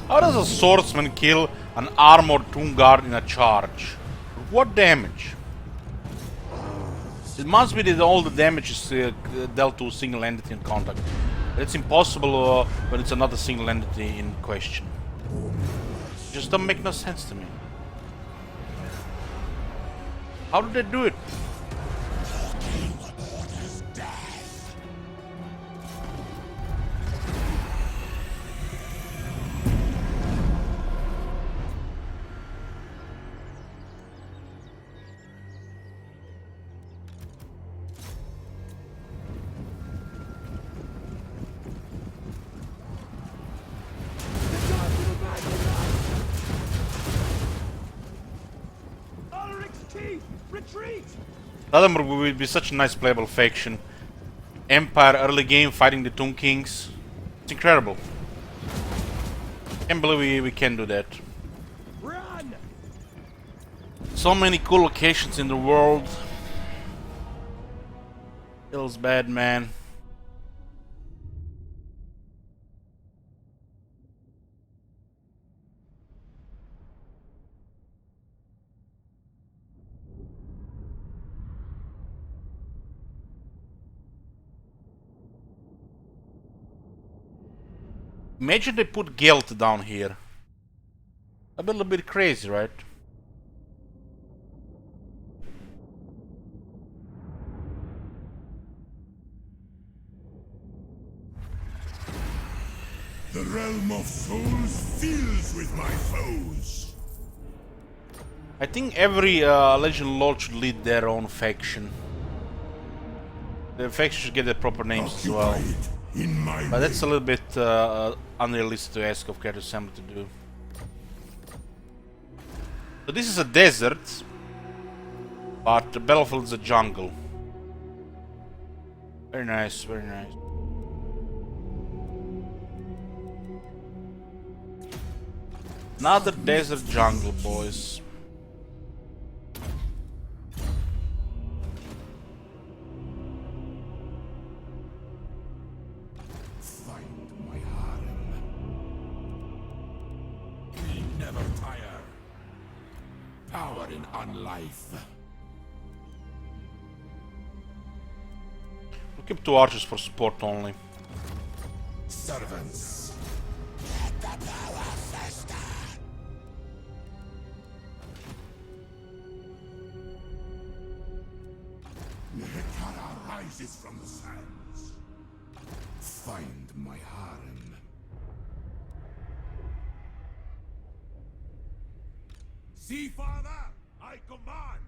How does a swordsman kill an armored tomb guard in a charge? What damage? It must be that all the damage is dealt to a single entity in contact. It's impossible when it's another single entity in question. Just don't make no sense to me. How did they do it? Ladenburg will be such a nice playable faction. Empire early game fighting the Tomb Kings. It's incredible. Can't believe we can do that. Run! So many cool locations in the world. Feels bad, man. Imagine they put guilt down here. A little bit crazy, right? The realm of souls fills with my foes. I think every Legend Lord should lead their own faction. The faction should get their proper names as well. Occupied in my But that's a way. little bit unrealistic to ask of Character Assembly to do. So this is a desert, but the battlefield is a jungle. Very nice, very nice. Another desert jungle, boys. Find my harem. We never tire. Power in unlife. We'll keep 2 archers for support only. Servants. Let the power fester. Nekara rises from the sands. Find my harem. See, father, I command.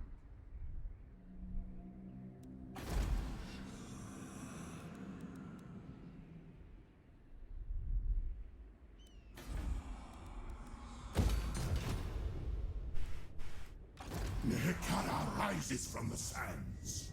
Nekara rises from the sands.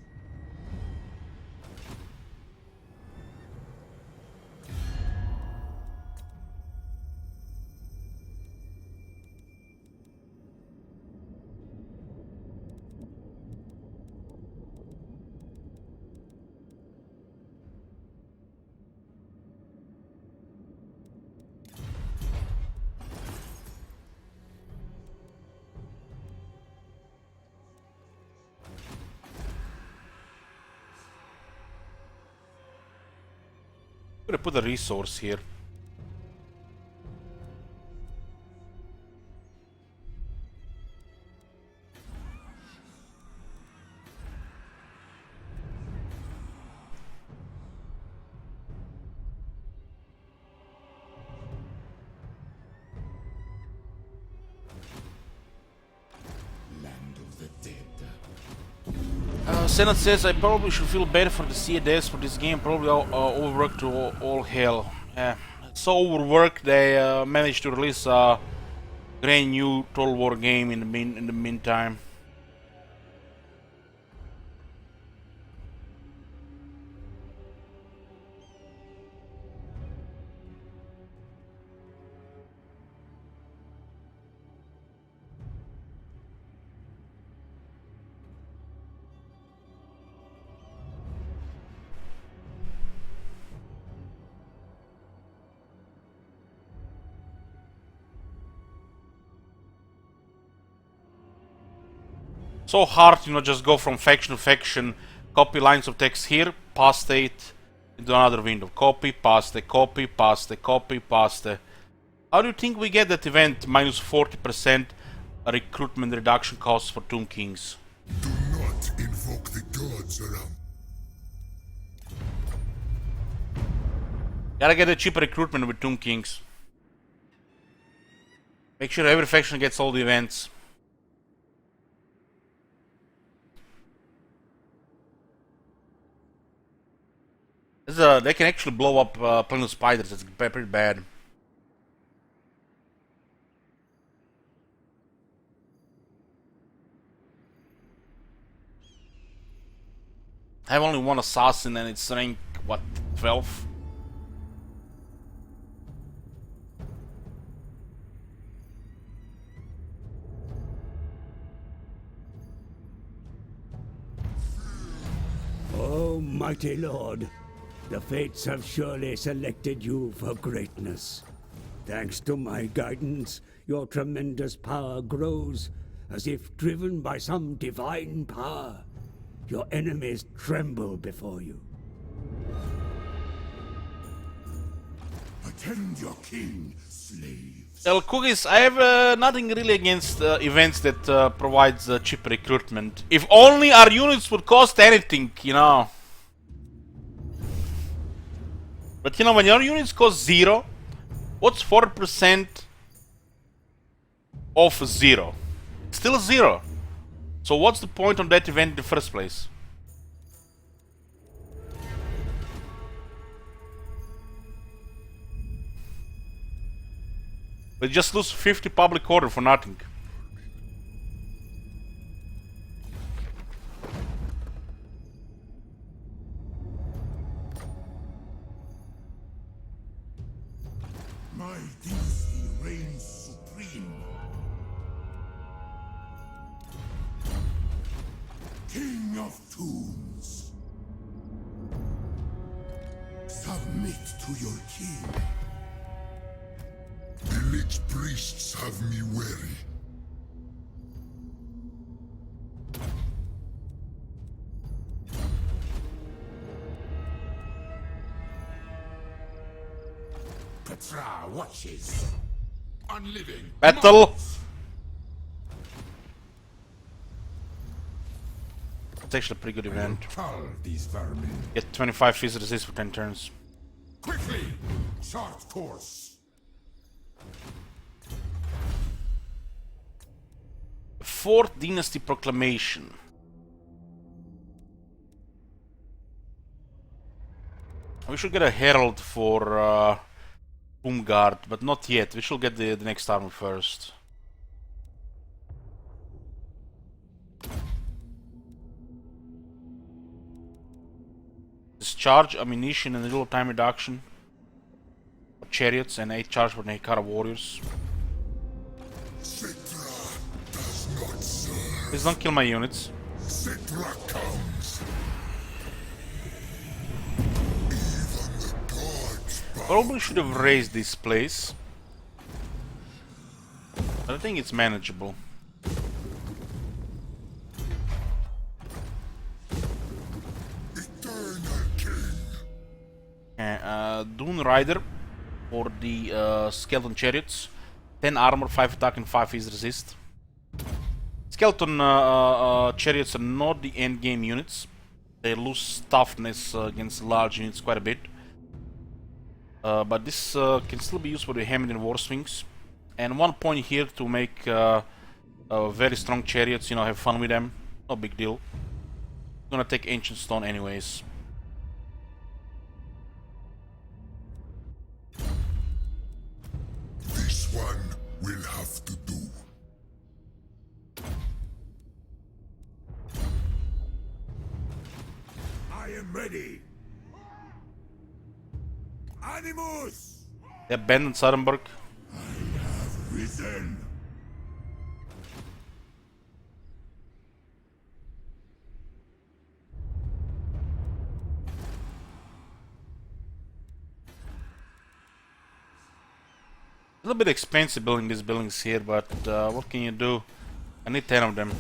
I'm gonna put a resource here. Land of the dead. Senate says I probably should feel better for the CADs for this game. Probably overworked to all hell. Yeah, so overworked they managed to release a brand new Total War game in the meantime. so hard, you know, just go from faction to faction, copy lines of text here, paste it into another window, copy, paste, copy, paste, copy, paste. How do you think we get that event minus 40% recruitment reduction costs for Tomb Kings? Do not invoke the gods around. Gotta get a cheaper recruitment with Tomb Kings. Make sure every faction gets all the events. They can actually blow up plenty of spiders. It's pretty bad. I have only one assassin and it's rank, what, 12? Oh, mighty lord, the fates have surely selected you for greatness. Thanks to my guidance, your tremendous power grows, as if driven by some divine power. Your enemies tremble before you. Attend your king, slaves. Cookies, I have nothing really against events that provides cheap recruitment. If only our units would cost anything, you know. But you know, when your units cost 0, what's 4% of 0? Still 0. So what's the point on that event in the first place? We just lose 50 public order for nothing. My deity reigns supreme. King of tombs. Submit to your king. The lich priests have me weary. Petra watches. Unliving. Battle! It's actually a pretty good event. Cull these vermin. Get 25 physical resist for 10 turns. Quickly! Short course. Fourth Dynasty Proclamation. We should get a herald for Boomguard, but not yet. We should get the next army first. Discharge ammunition and a little time reduction for chariots and 8 charge for Nekara warriors. Citra does not serve. Please don't kill my units. Citra comes. Even the gods bow. Probably should have raised this place. But I think it's manageable. Eternal king. Dune Rider for the skeleton chariots. 10 armor, 5 attack and 5 is resist. Skeleton chariots are not the end game units. They lose toughness against large units quite a bit. But this can still be used for the Hamid and War Swings. And 1 point here to make very strong chariots, you know, have fun with them. No big deal. Gonna take Ancient Stone anyways. This one will have to do. I am ready. Animus! They abandoned Sarenburg. Risen. A little bit expensive building these buildings here, but what can you do? I need 10 of them.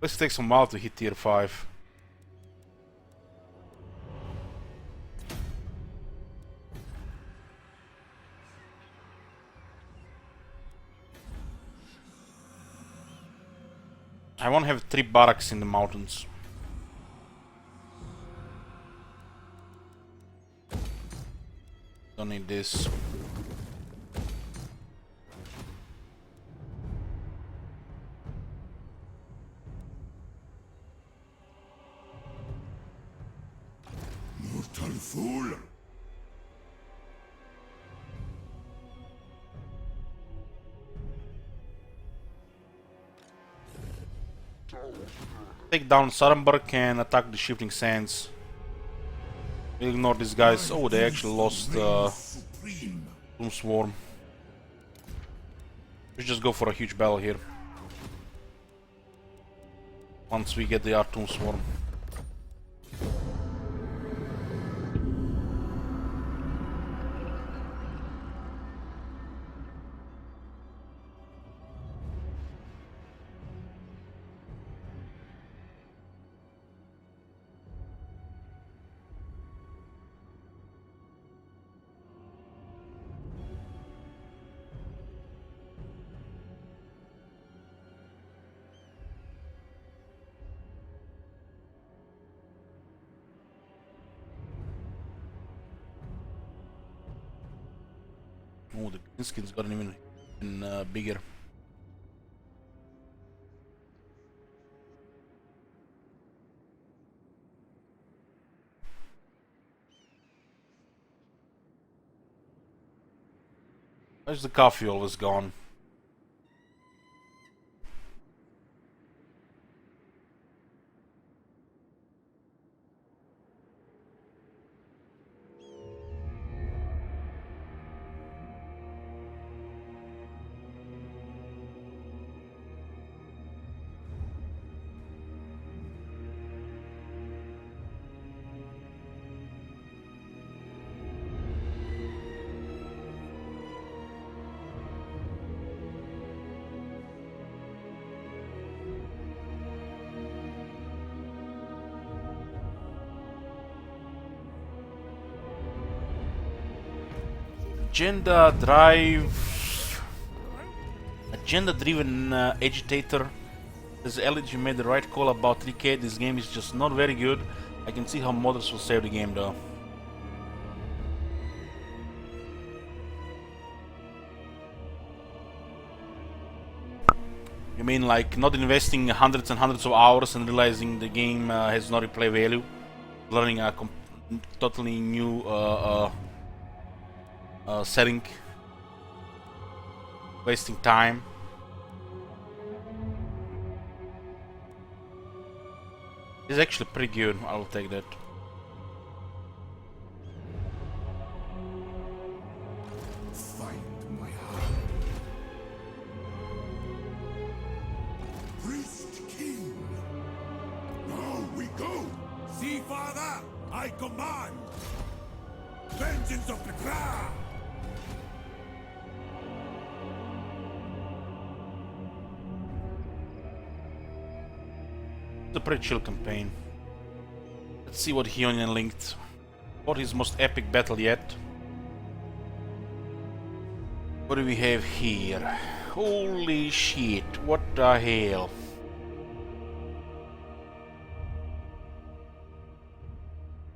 Let's take some while to hit tier 5. I want to have 3 barracks in the mountains. Don't need this. Mortal fool! Take down Sarenburg and attack the shifting sands. We'll ignore these guys. Oh, they actually lost Supreme. Doom Swarm. Let's just go for a huge battle here. Once we get the Doom Swarm. Oh, the green skin's gotten even bigger. Where's the coffee always gone? Agenda-driven agitator. Says Elliot, you made the right call about 3K. This game is just not very good. I can see how modders will save the game though. You mean like not investing hundreds and hundreds of hours and realizing the game has no replay value? Learning a totally new setting, wasting time. It's actually pretty good. I will take that. Find my heart. Priest King. Now we go. See, Father, I command. Vengeance of the Kra. It's a pretty chill campaign. Let's see what Hionian linked. What his most epic battle yet. What do we have here? Holy shit, what the hell?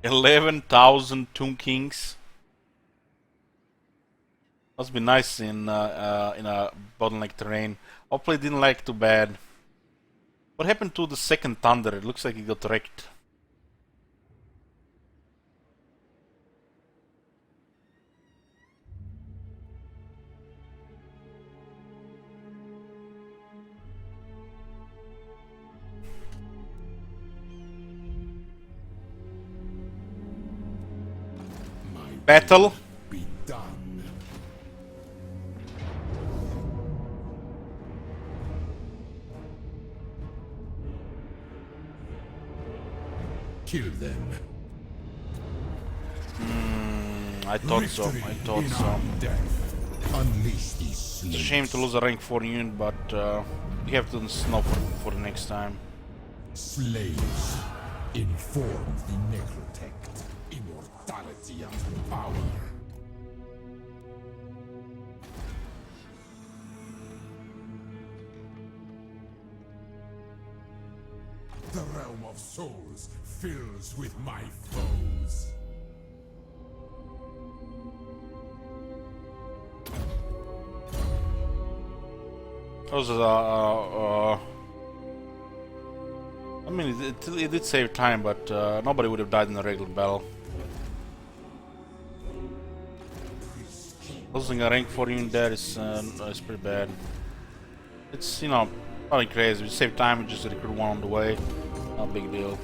$11,000 Tomb Kings. Must be nice in a bottleneck terrain. Hopefully it didn't lag too bad. What happened to the second Thunder? It looks like it got wrecked. Battle. Be done. Kill them. I thought so. I thought so. Death. Unleash these It's a slaves. shame to lose a rank 4 unit, but we have to snuff for the next time. Slaves, inform the necrotect. Immortality and power. The realm of souls fills with my foes. Those I mean, it did save time, but nobody would have died in a regular battle. Losing a rank 4 unit there is pretty bad. It's, you know, nothing crazy. We save time, we just recruit one on the way. Not a big deal.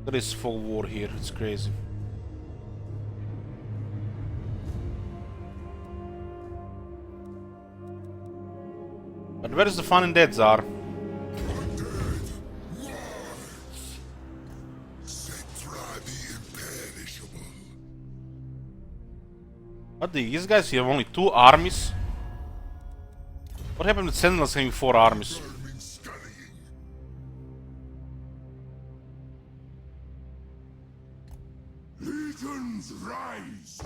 There is full war here, it's crazy. But where is the fun in that, Tsar? What, these guys here have only 2 armies? What happened with Sentinels having 4 armies? Legions rise.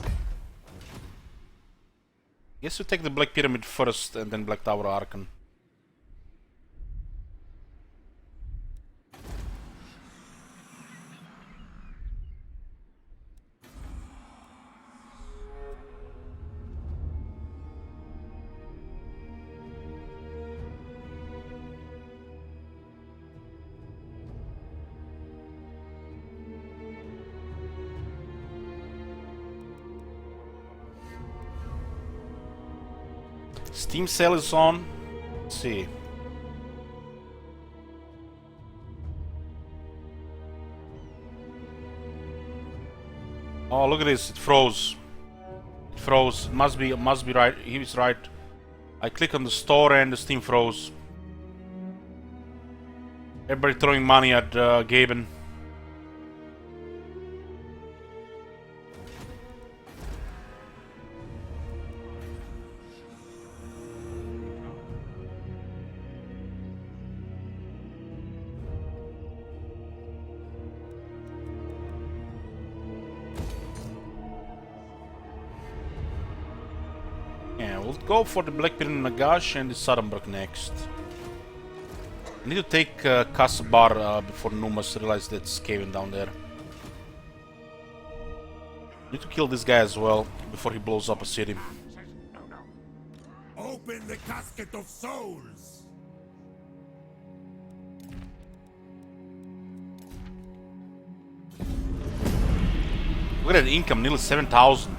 Guess we take the Black Pyramid first and then Black Tower Archon. Steam sale is on. Let's see. Oh, look at this! It froze. It froze. It must be right. He was right. I click on the store and the Steam froze. Everybody throwing money at Gaben. Yeah, we'll go for the Black Pyramid Nagash and the Suddenburg next. I need to take Kasabar before Numas realizes that it's caving down there. Need to kill this guy as well before he blows up a city. Open the casket of souls. Look at that income, nearly 7,000.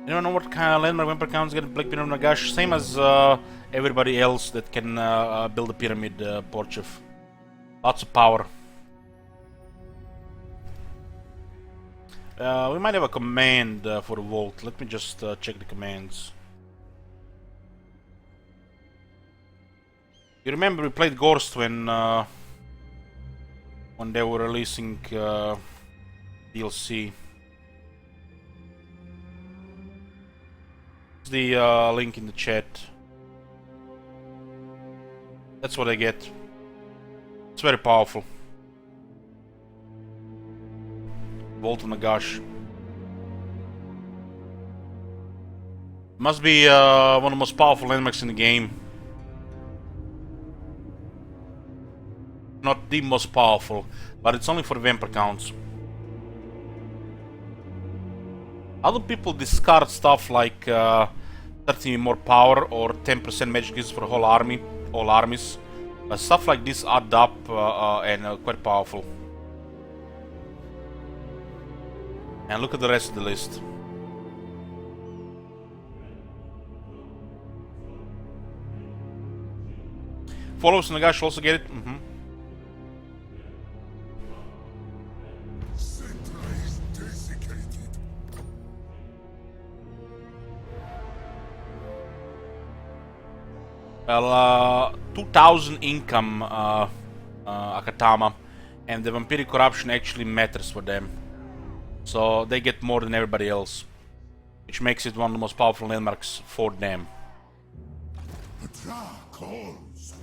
Anyone know what kind of landmark Vampire counts get Black Pyramid Nagash? Same as everybody else that can build a pyramid, Porchev. Lots of power. We might have a command for the vault. Let me just check the commands. You remember we played Ghost when they were releasing DLC. The link in the chat. That's what I get. It's very powerful. Vault of Nagash. Must be one of the most powerful landmarks in the game. Not the most powerful, but it's only for the vampire counts. Other people discard stuff like 30 more power or 10% magic use for a whole army, all armies. Stuff like this add up and quite powerful. And look at the rest of the list. Followers Nagash also get it. Well, 2000 income Akatama, and the vampiric corruption actually matters for them. So they get more than everybody else, which makes it one of the most powerful landmarks for them. Petra calls.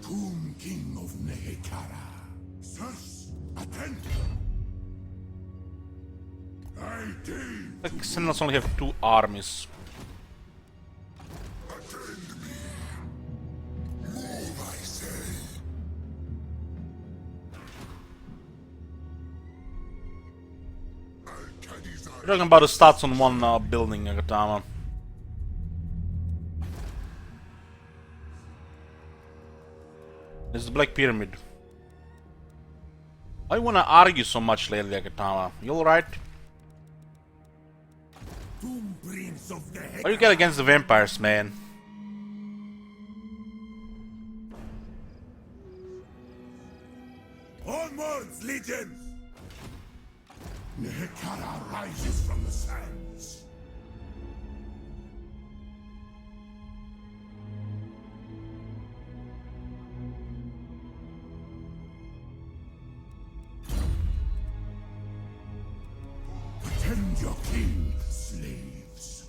Tomb King of Nehekara. Sirs, attend. I deign The Sentinels only have 2 armies. attend me. Move, I say. We're talking about the stats on one building, Akatama. This is the Black Pyramid. Why you wanna argue so much lately, Akatama? You alright? Tomb Prince of the What do you get against the vampires, man? Onwards, legions! Nehekara rises from the sands. Attend your king, slaves.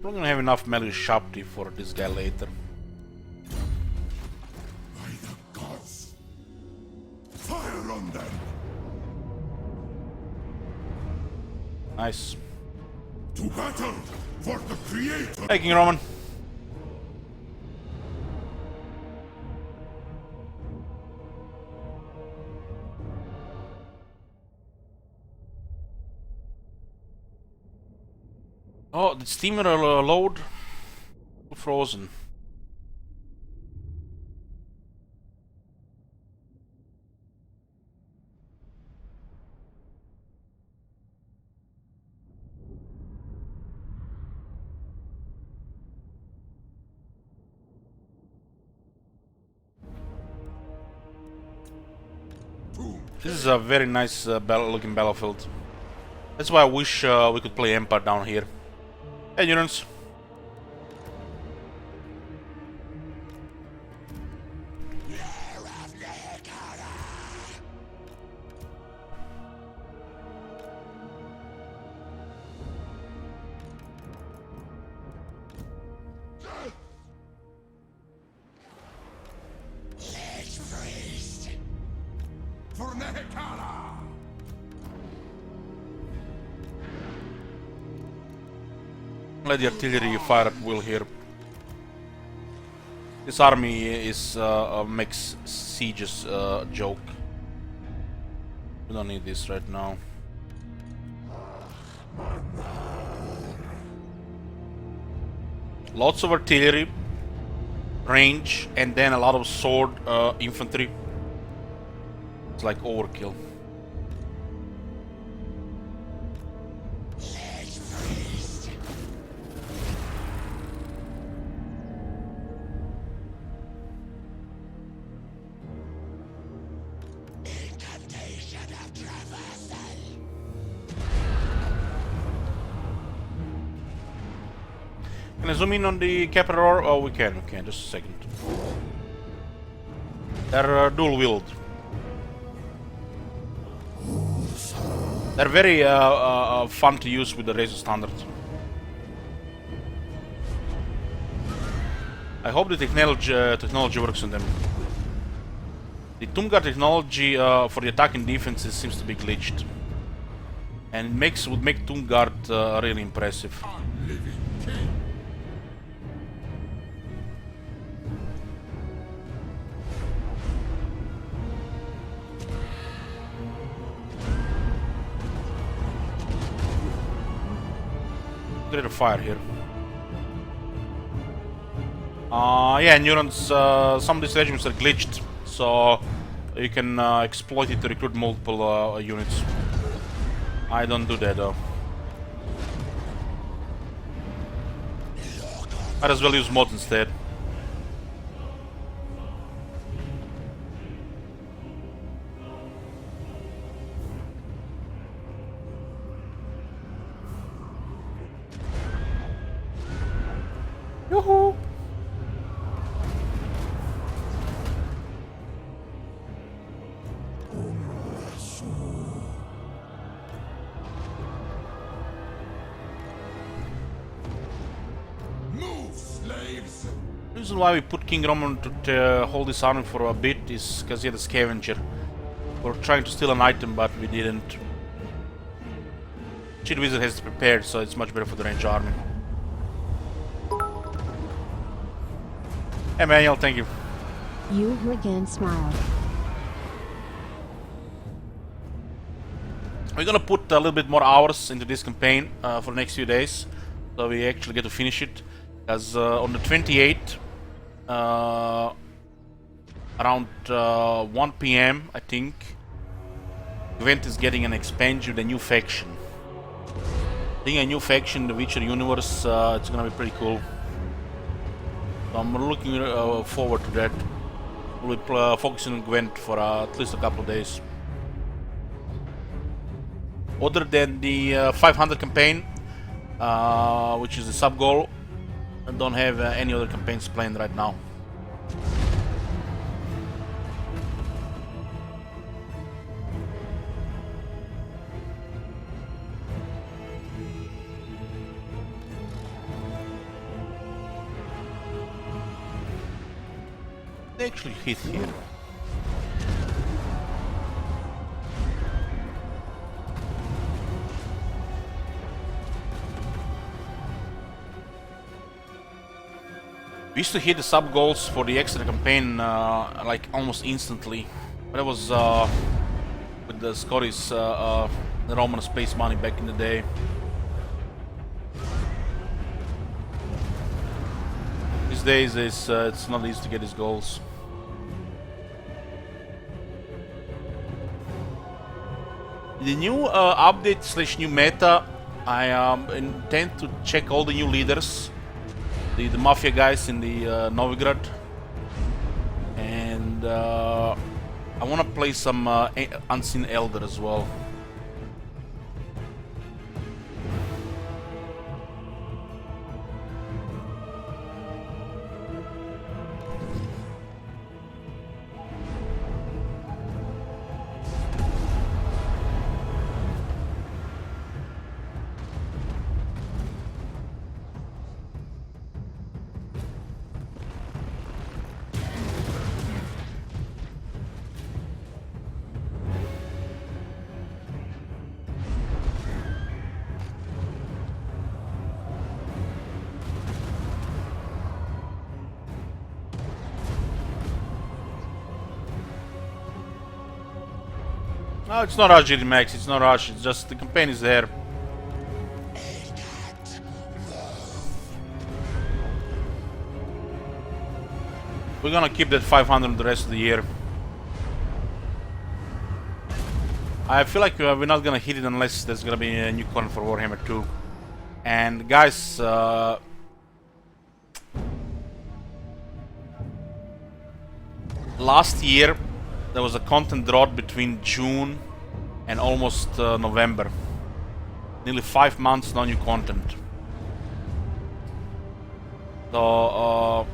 We're not gonna have enough metal sharpty for this guy later. By the gods! Fire on them! Nice. To battle for the Creator! Hey, King Roman. Oh, the steamer load? Frozen. This is a very nice looking battlefield. That's why I wish we could play Empire down here. Hey, Newlands. For Nehekara! Let the artillery fire at will here. This army is makes sieges joke. We don't need this right now. Lots of artillery, range, and then a lot of sword infantry. It's like overkill. Can I zoom in on the capital? Oh, we can. Just a second. They're dual wield. They're very fun to use with the Razor Standard. I hope the technology works on them. The Toomguard technology for the attack and defenses seems to be glitched, and would make Toomguard really impressive. Rate of fire here. Yeah, neurons. Some of these regiments are glitched, so you can exploit it to recruit multiple units. I don't do that though. Might as well use mods instead. Yoo-hoo! Move, slaves! The reason why we put King Roman to hold this army for a bit is because he had a scavenger. We're trying to steal an item, but we didn't. Cheat Wizard has it prepared, so it's much better for the range army. Hey Manuel, thank you. You again smiled. We're gonna put a little bit more hours into this campaign for the next few days, so we actually get to finish it. As on the 28th, around 1 PM, I think, Gwent is getting an expansion with a new faction. Being a new faction in the Witcher universe, it's gonna be pretty cool. So I'm looking forward to that. We'll be focusing on Gwent for at least a couple of days. Other than the 500 campaign, which is the sub goal, I don't have any other campaigns planned right now. They actually hit here. We used to hit the sub goals for the extra campaign like almost instantly. But that was with the Scottish the Roman space money back in the day. These days it's not easy to get these goals. The new update / new meta, I intend to check all the new leaders, the mafia guys in the Novigrad, and I want to play some Unseen Elder as well. No, it's not rush, GD Max, it's not rush, it's just the campaign is there. We're gonna keep that 500 the rest of the year. I feel like we're not gonna hit it unless there's gonna be a new content for Warhammer 2. And guys, last year there was a content drought between June and almost November. Nearly 5 months, no new content. So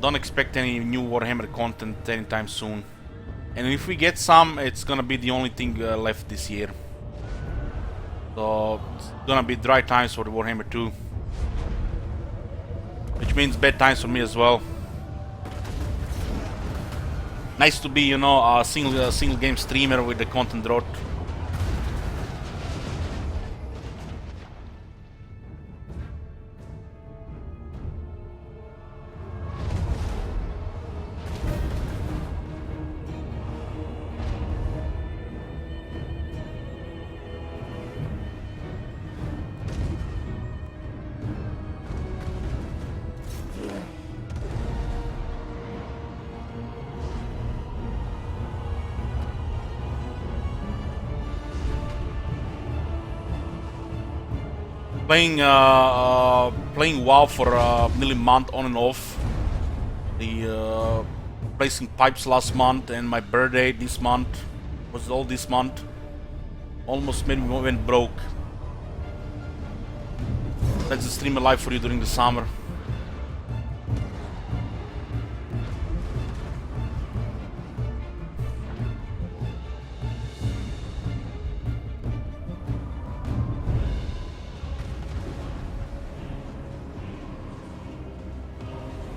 don't expect any new Warhammer content anytime soon. And if we get some, it's gonna be the only thing left this year. So it's gonna be dry times for the Warhammer 2. Which means bad times for me as well. Nice to be, you know, a single game streamer with the content drought. Playing WoW for nearly a month on and off. The placing pipes last month and my birthday this month was all this month. Almost made me went broke. That's the streamer life for you during the summer.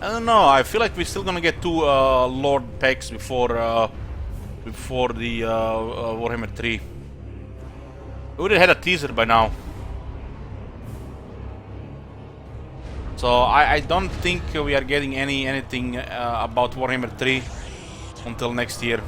I don't know. I feel like we're still gonna get 2 Lord packs before the Warhammer 3. We would have had a teaser by now. So I don't think we are getting anything about Warhammer 3 until next year.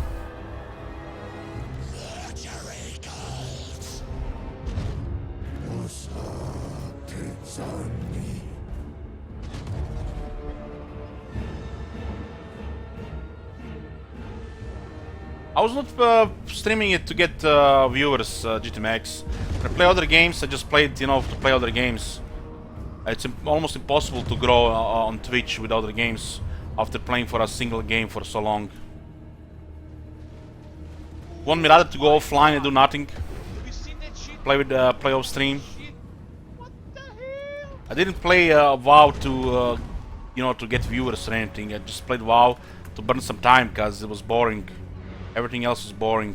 I was not streaming it to get viewers, GTMax. When I play other games, I just play it, to play other games. It's almost impossible to grow on Twitch with other games after playing for a single game for so long. Want me rather to go offline and do nothing? Have you seen that shit? Play off stream? Shit. What the hell? I didn't play WoW to, to get viewers or anything. I just played WoW to burn some time because it was boring. Everything else was boring.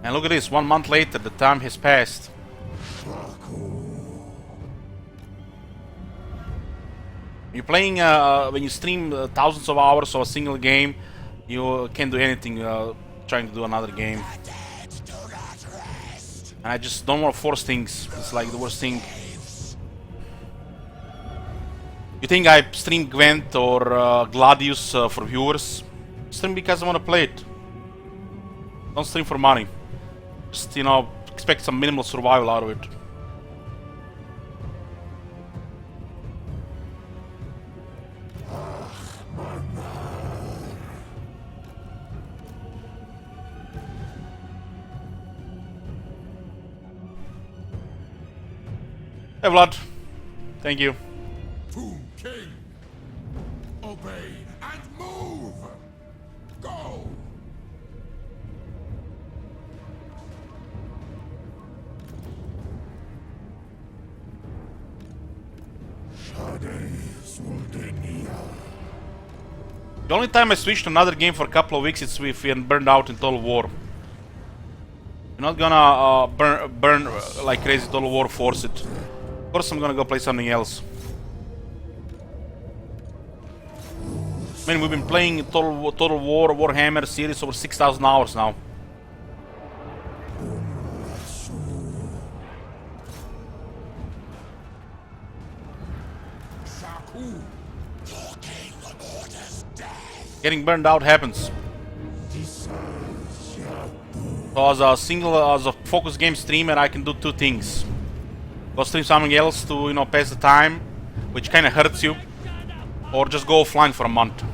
And look at this, 1 month later, the time has passed. You're playing, when you stream thousands of hours of a single game, you can't do anything trying to do another game. And I just don't want to force things. It's like the worst thing. You think I stream Gwent or Gladius for viewers? Stream because I want to play it. Don't stream for money. Just, expect some minimal survival out of it. Hey Vlad, thank you. Tomb King! Obey and move! Go! The only time I switched to another game for a couple of weeks is if we burned out in Total War. You're not gonna burn like crazy Total War, force it. Of course I'm gonna go play something else. I mean, we've been playing Total War, Warhammer series over 6,000 hours now. Getting burned out happens. So as a focus game streamer, I can do 2 things. Go stream something else to, pass the time, which kind of hurts you, or just go offline for a month.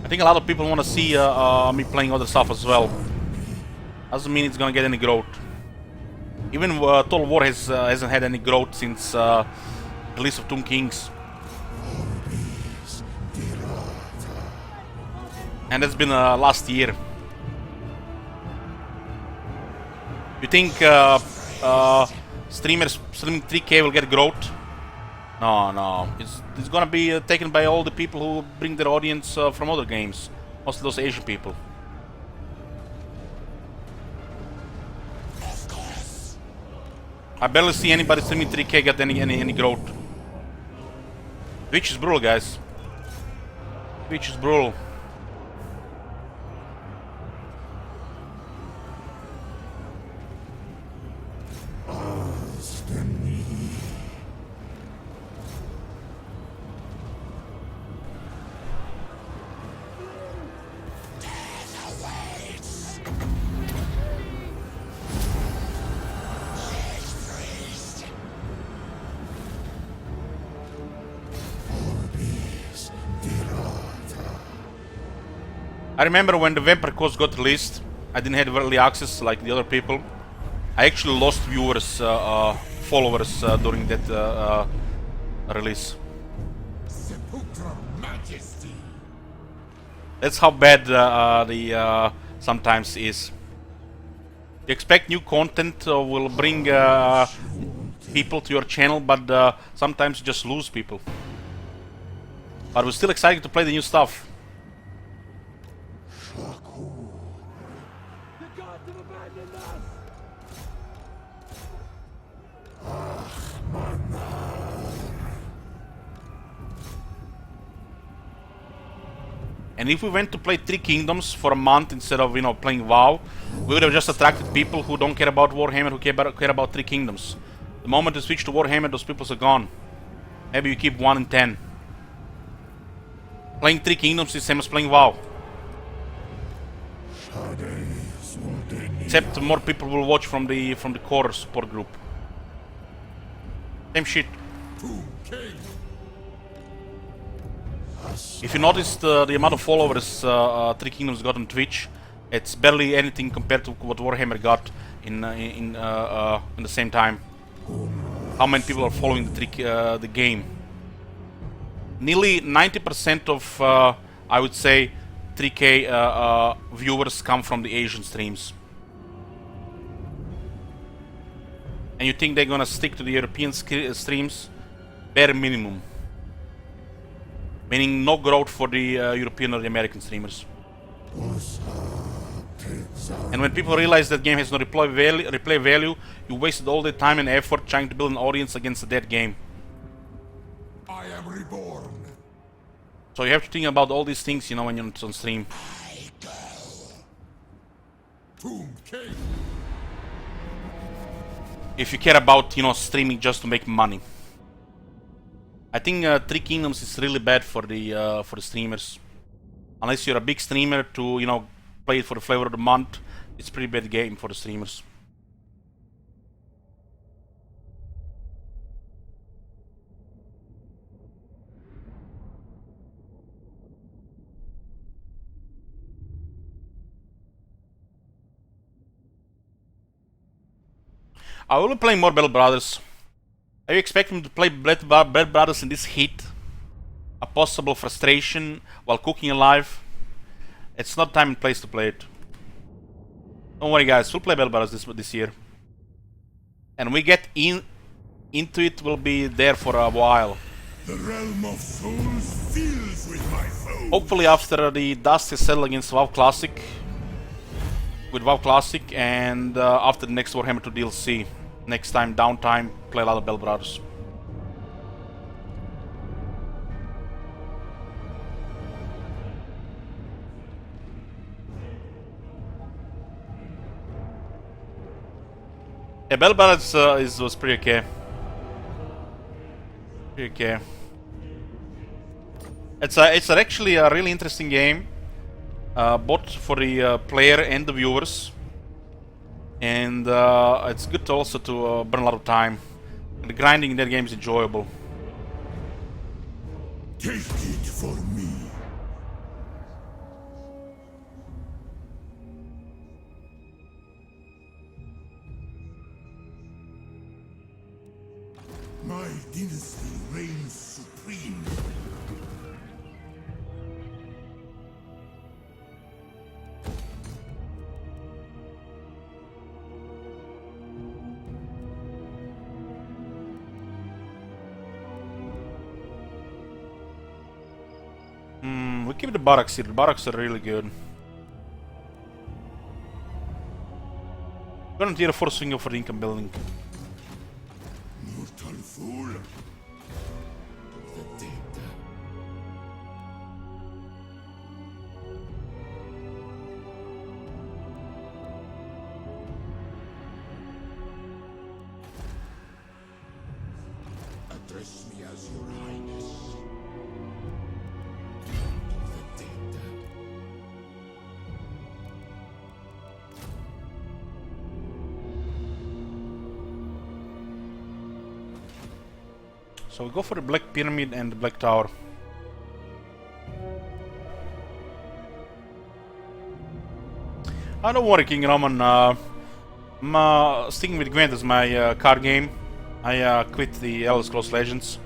I think a lot of people want to see me playing other stuff as well. Doesn't mean it's gonna get any growth. Even Total War hasn't had any growth since release of Tomb Kings. And that's been last year. You think streamers streaming 3K will get growth? No. It's gonna be taken by all the people who bring their audience from other games. Mostly those Asian people. I barely see anybody streaming 3K get any growth. Twitch is brutal, guys. Twitch is brutal. I remember when the Vampire Coast got released, I didn't have early access like the other people. I actually lost viewers, followers during that release. That's how bad the sometimes is. You expect new content will bring people to your channel, but sometimes you just lose people. But we're still excited to play the new stuff. And if we went to play Three Kingdoms for a month instead of, you know, playing WoW, we would have just attracted people who don't care about Warhammer, who care about Three Kingdoms. The moment we switch to Warhammer, those people are gone. Maybe you keep 1 in 10. Playing Three Kingdoms is the same as playing WoW. Except more people will watch from the core support group. Same shit. If you noticed the amount of followers Three Kingdoms got on Twitch, it's barely anything compared to what Warhammer got in the same time. How many people are following the game? Nearly 90% of I would say 3K viewers come from the Asian streams. And you think they're gonna stick to the European streams? Bare minimum. Meaning no growth for the European or the American streamers. And when people realize that game has no replay value, you wasted all the time and effort trying to build an audience against a dead game. I am reborn. So you have to think about all these things, you know, when you're on stream. Tomb King. If you care about, you know, streaming just to make money. I think Three Kingdoms is really bad for the streamers. Unless you're a big streamer to, you know, play it for the flavor of the month, it's a pretty bad game for the streamers. I will be playing more Battle Brothers. Are you expecting to play Battle Brothers in this heat? A possible frustration while cooking alive? It's not time and place to play it. Don't worry guys, we'll play Battle Brothers this year. And we get into it, we'll be there for a while. The realm of souls fills with my foes. Hopefully after the dust is settled against WoW Classic. With WoW Classic and after the next Warhammer 2 DLC. Next time, downtime, play a lot of Battle Brothers. Yeah, Battle Brothers was pretty okay. Pretty okay. It's actually a really interesting game. Both for the player and the viewers. And it's good also to burn a lot of time. And the grinding in that game is enjoyable. Take it for me. My dynasty reigns supreme. We keep the barracks here. The barracks are really good. Gonna tier 4 swing for the income building. Mortal fool. The dead. Address me as your highness. The dead. So we go for the Black Pyramid and the Black Tower. Don't worry, King Roman. I'm sticking with Gwent as my card game. I quit the Elder Scrolls Legends.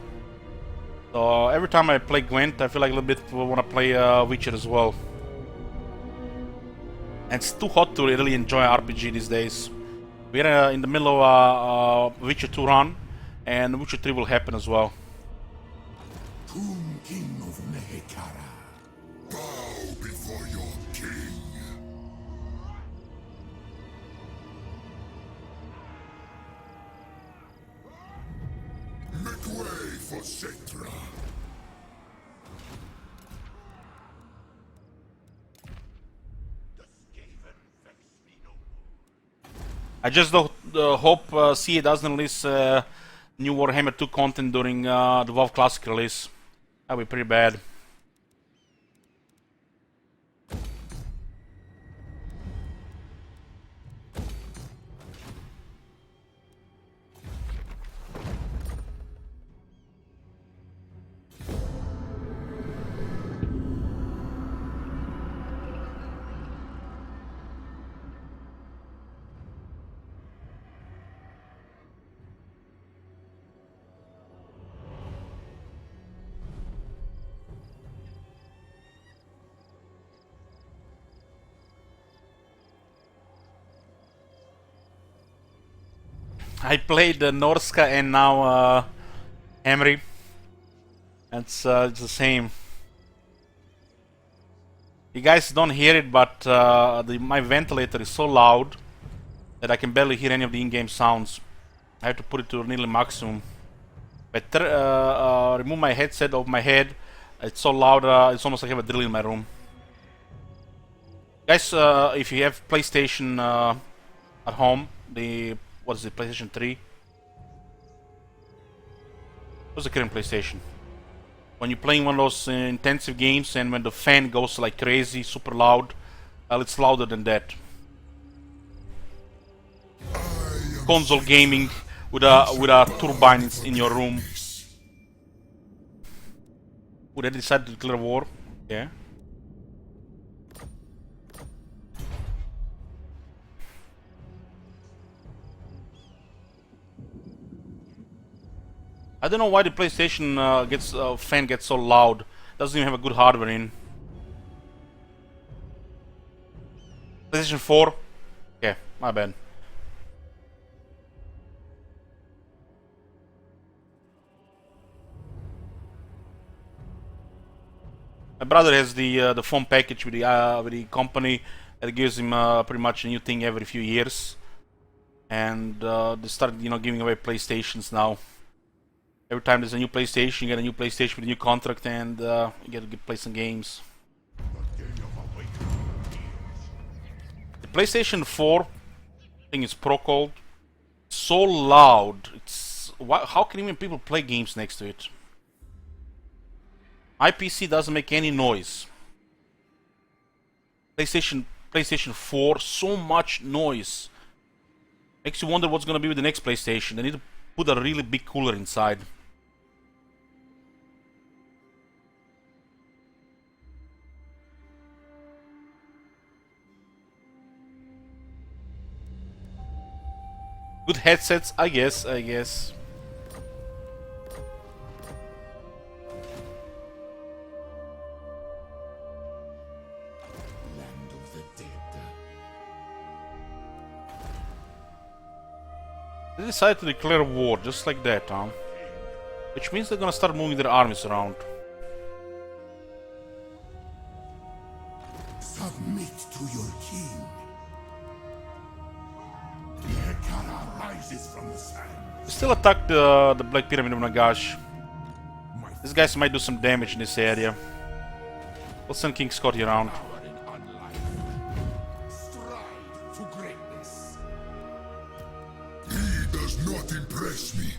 So every time I play Gwent, I feel like a little bit want to play Witcher as well. And it's too hot to really enjoy RPG these days. We're in the middle of Witcher 2 run, and Witcher 3 will happen as well. Tomb King of Mehekara. Bow before your king. for Cetra. I just hope CA doesn't release new Warhammer 2 content during the WoW Classic release. That'd be pretty bad. I played Norska and now Khemri. It's the same. You guys don't hear it, but my ventilator is so loud that I can barely hear any of the in-game sounds. I have to put it to nearly maximum. But remove my headset off my head. It's so loud, it's almost like I have a drill in my room. Guys, if you have PlayStation at home, what is it, PlayStation 3? What's the current PlayStation? When you're playing one of those intensive games and when the fan goes like crazy, super loud, well, it's louder than that. Console gaming with a turbine in your room. Would they decide to declare war? Yeah. I don't know why the PlayStation fan gets so loud. Doesn't even have a good hardware in. PlayStation 4? Yeah, my bad. My brother has the phone package with the company that gives him pretty much a new thing every few years, and they started giving away PlayStations now. Every time there's a new PlayStation, you get a new PlayStation with a new contract, and you get to play some games. The PlayStation 4, I think it's Pro called, so loud. How can even people play games next to it? My PC doesn't make any noise. PlayStation 4, so much noise. Makes you wonder what's gonna be with the next PlayStation. They need to put a really big cooler inside. Good headsets, I guess. Land of the dead. They decided to declare war just like that, huh? Which means they're gonna start moving their armies around. Submit to your king. Nekara rises from the sand. They still attack the Black Pyramid of Nagash. These guys might do some damage in this area. We'll send King Scotty around. Power in unlife. Stride to greatness. He does not impress me.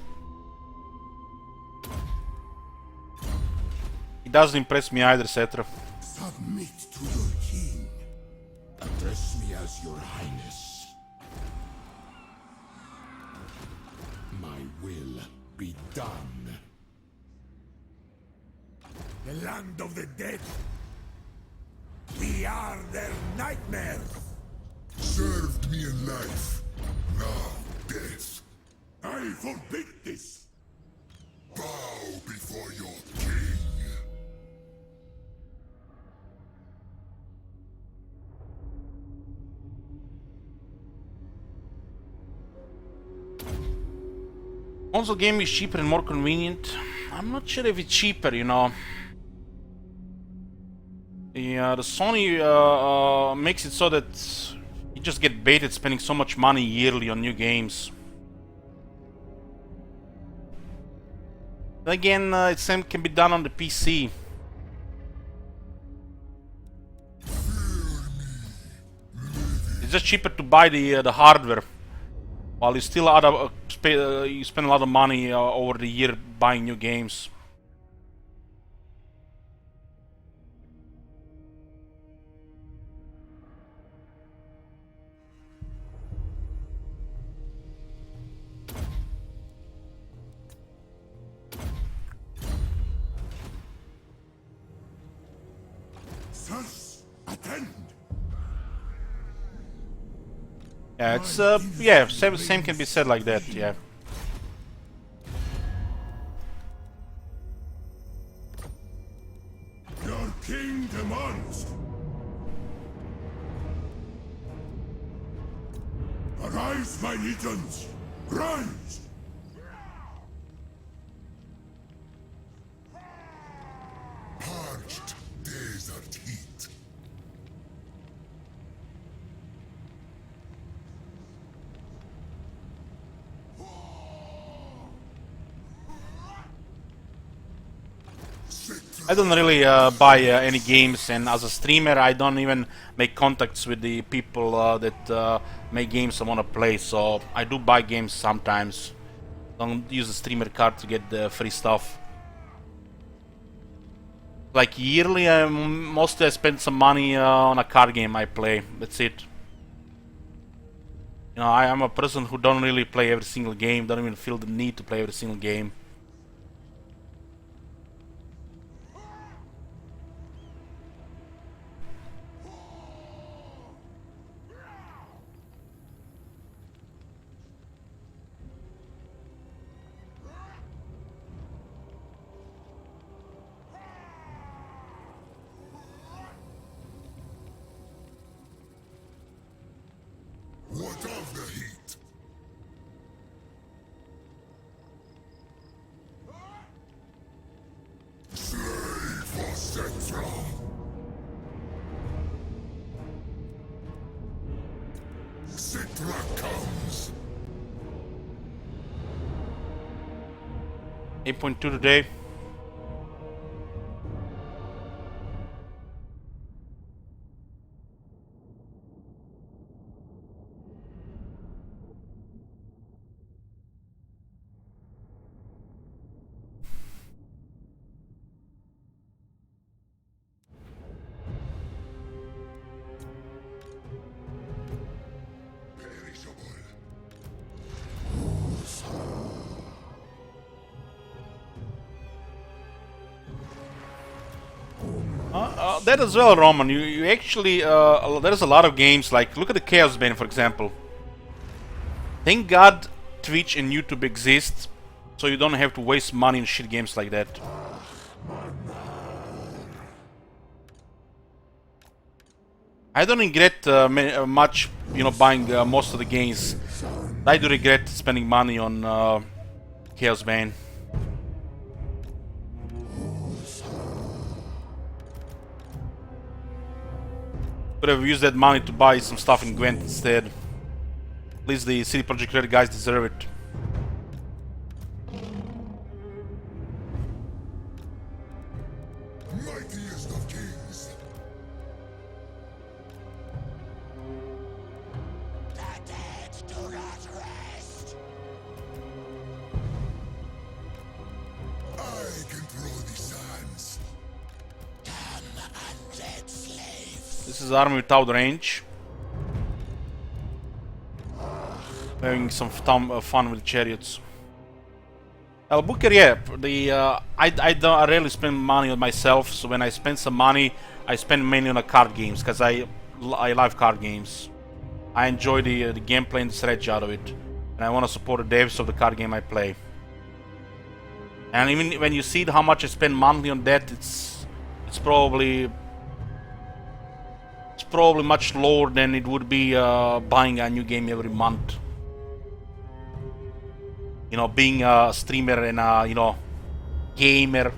He doesn't impress me either, Cetra. Submit to your king. Address me as your highness. My will be done. The land of the dead. We are their nightmares. Served me in life. Now death. I forbid this. Bow before your king. Console game is cheaper and more convenient. I'm not sure if it's cheaper, you know. The Sony makes it so that you just get baited spending so much money yearly on new games. Again, it same can be done on the PC. It's just cheaper to buy the hardware, while you still you spend a lot of money over the year buying new games. Sirs, attend. Yeah, it's yeah, same can be said like that. Yeah. Your king demands. Arise, my legions! Rise! Parched desert heat. I don't really buy any games, and as a streamer I don't even make contacts with the people that make games I want to play, so I do buy games sometimes. Don't use the streamer card to get the free stuff. Like yearly, mostly I spend some money on a card game I play, that's it. You know, I am a person who don't really play every single game, don't even feel the need to play every single game. What of the heat? Slave for Cetra! Cetra comes! 8.2 today. That as well, Roman. You actually there's a lot of games, like look at the Chaos Bane, for example. Thank God Twitch and YouTube exist, so you don't have to waste money in shit games like that. I don't regret much, you know, buying most of the games. I do regret spending money on Chaos Bane. Could have used that money to buy some stuff in Gwent instead. At least the CD Projekt Red guys deserve it. Mightiest of kings! The dead do not rest! I control the sands. Come, undead slaves! This is army without range. Having some fun with chariots. Booker, yeah, I rarely spend money on myself, so when I spend some money, I spend mainly on the card games, because I love card games. I enjoy the gameplay and the strategy out of it, and I want to support the devs of the card game I play. And even when you see how much I spend monthly on that, it's probably much lower than it would be buying a new game every month. You know, being a streamer and a, you know, gamer.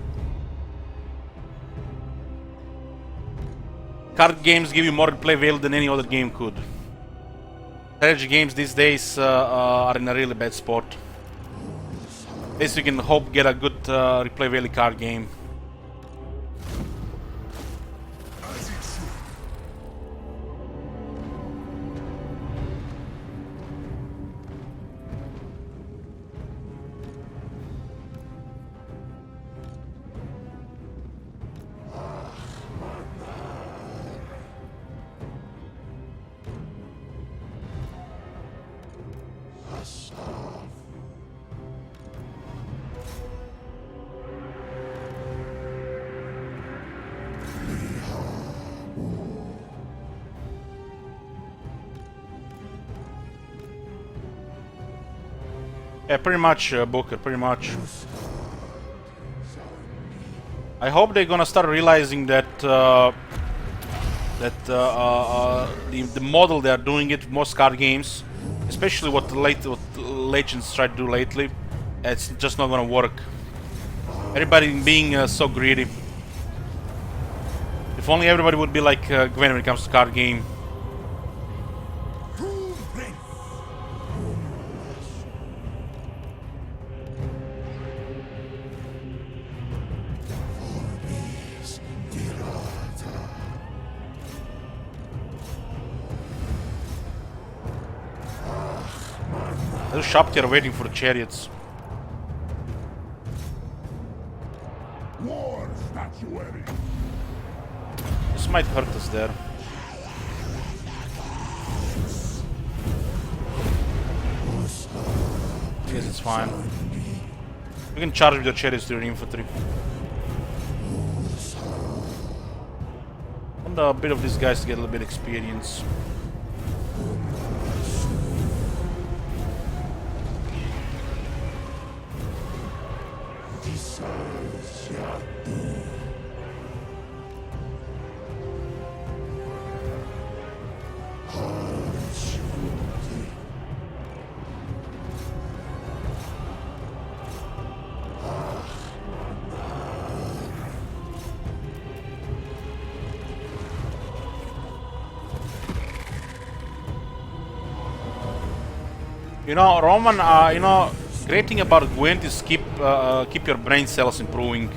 Card games give you more play value than any other game could. Strategy games these days are in a really bad spot. At we can hope get a good replay value card game. As it should. Yeah, pretty much, Booker, pretty much. I hope they're gonna start realizing that the model they are doing it most card games, especially what Legends try to do lately, it's just not gonna work. Everybody being so greedy. If only everybody would be like Gwen when it comes to card game. They're shop there waiting for the chariots. War statuary. This might hurt us there. I guess it's fine. We can charge with the chariots to your infantry. Want a bit of these guys to get a little bit of experience. You know, Roman, you know, great thing about Gwent is keep your brain cells improving.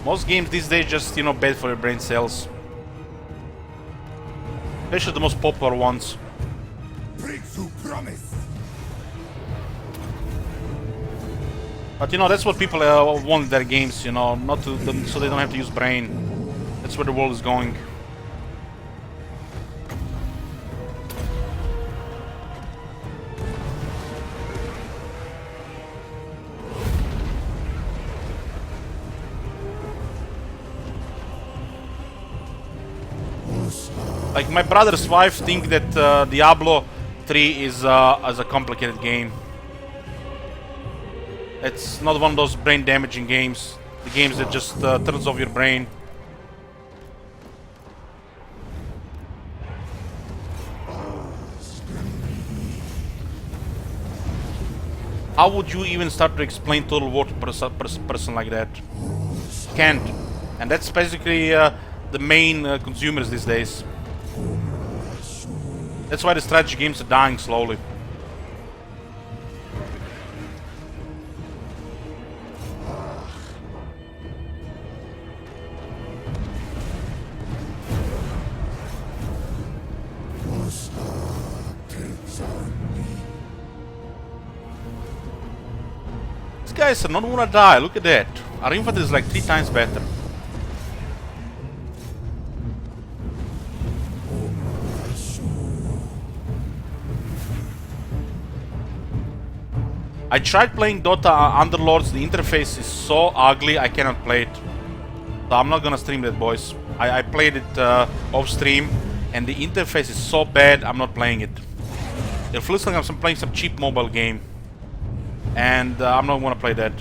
Most games these days just, you know, bad for your brain cells. Especially the most popular ones. Breakthrough promise. But you know, that's what people want in their games, you know, not to so they don't have to use brain. That's where the world is going. Like my brother's wife think that Diablo 3 is a complicated game. It's not one of those brain damaging games. The games that just turns off your brain. How would you even start to explain Total War to a person like that? Can't. And that's basically the main consumers these days. That's why the strategy games are dying slowly. These guys are not gonna die, look at that. Our infantry is like 3 times better. I tried playing Dota Underlords, the interface is so ugly I cannot play it. So I'm not gonna stream that, boys. I played it off stream and the interface is so bad I'm not playing it. It feels like I'm playing some cheap mobile game. And I'm not gonna play that.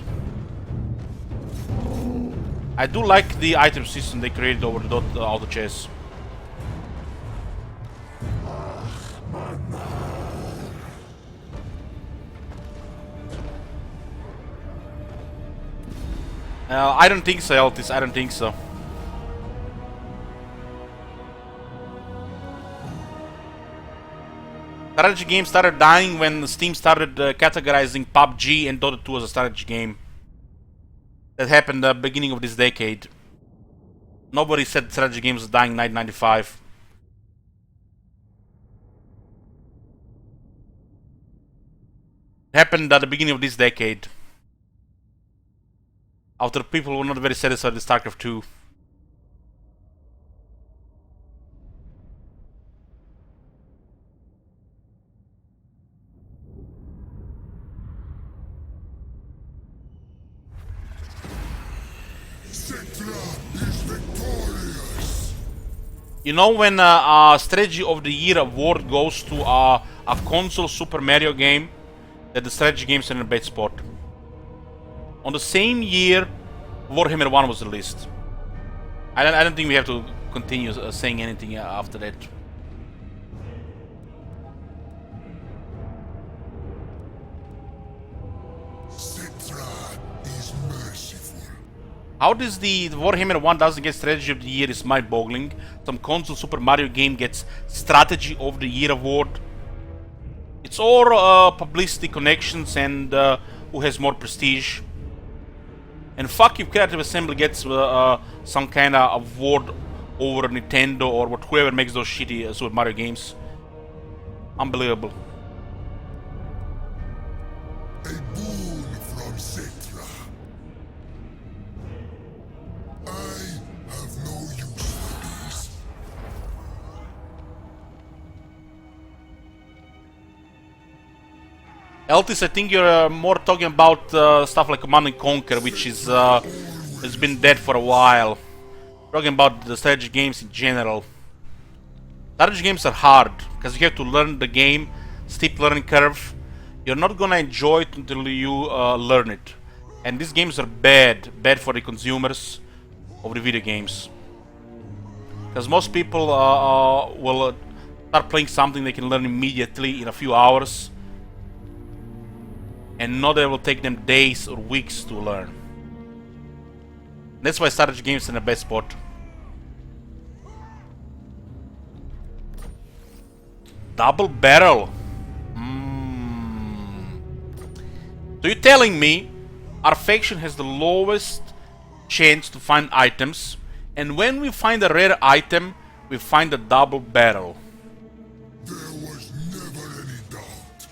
I do like the item system they created over the Dota Auto Chess. I don't think so, Eltis. I don't think so. Strategy games started dying when Steam started categorizing PUBG and Dota 2 as a strategy game. That happened at the beginning of this decade. Nobody said strategy games was dying in 1995. It happened at the beginning of this decade. After people were not very satisfied with StarCraft 2. You know, when a Strategy of the Year award goes to a console Super Mario game, that the strategy games are in a bad spot. On the same year, Warhammer 1 was released. I don't think we have to continue saying anything after that. How does the Warhammer 1 doesn't get Strategy of the Year is mind-boggling. Some console Super Mario game gets Strategy of the Year award. It's all publicity connections and who has more prestige. And fuck if Creative Assembly gets some kind of award over Nintendo or whoever makes those shitty Super Mario games. Unbelievable. A boon from Cetra. I have no use for these. Eltis, I think you're more talking about stuff like Command and Conquer, which is has been dead for a while. Talking about the strategy games in general. Strategy games are hard because you have to learn the game, steep learning curve. You're not gonna enjoy it until you learn it. And these games are bad for the consumers of the video games. Because most people will start playing something they can learn immediately in a few hours. And not that it will take them days or weeks to learn. That's why strategy games are in the best spot. Double barrel. So you're telling me our faction has the lowest chance to find items, and when we find a rare item, we find a double barrel. There was never any doubt.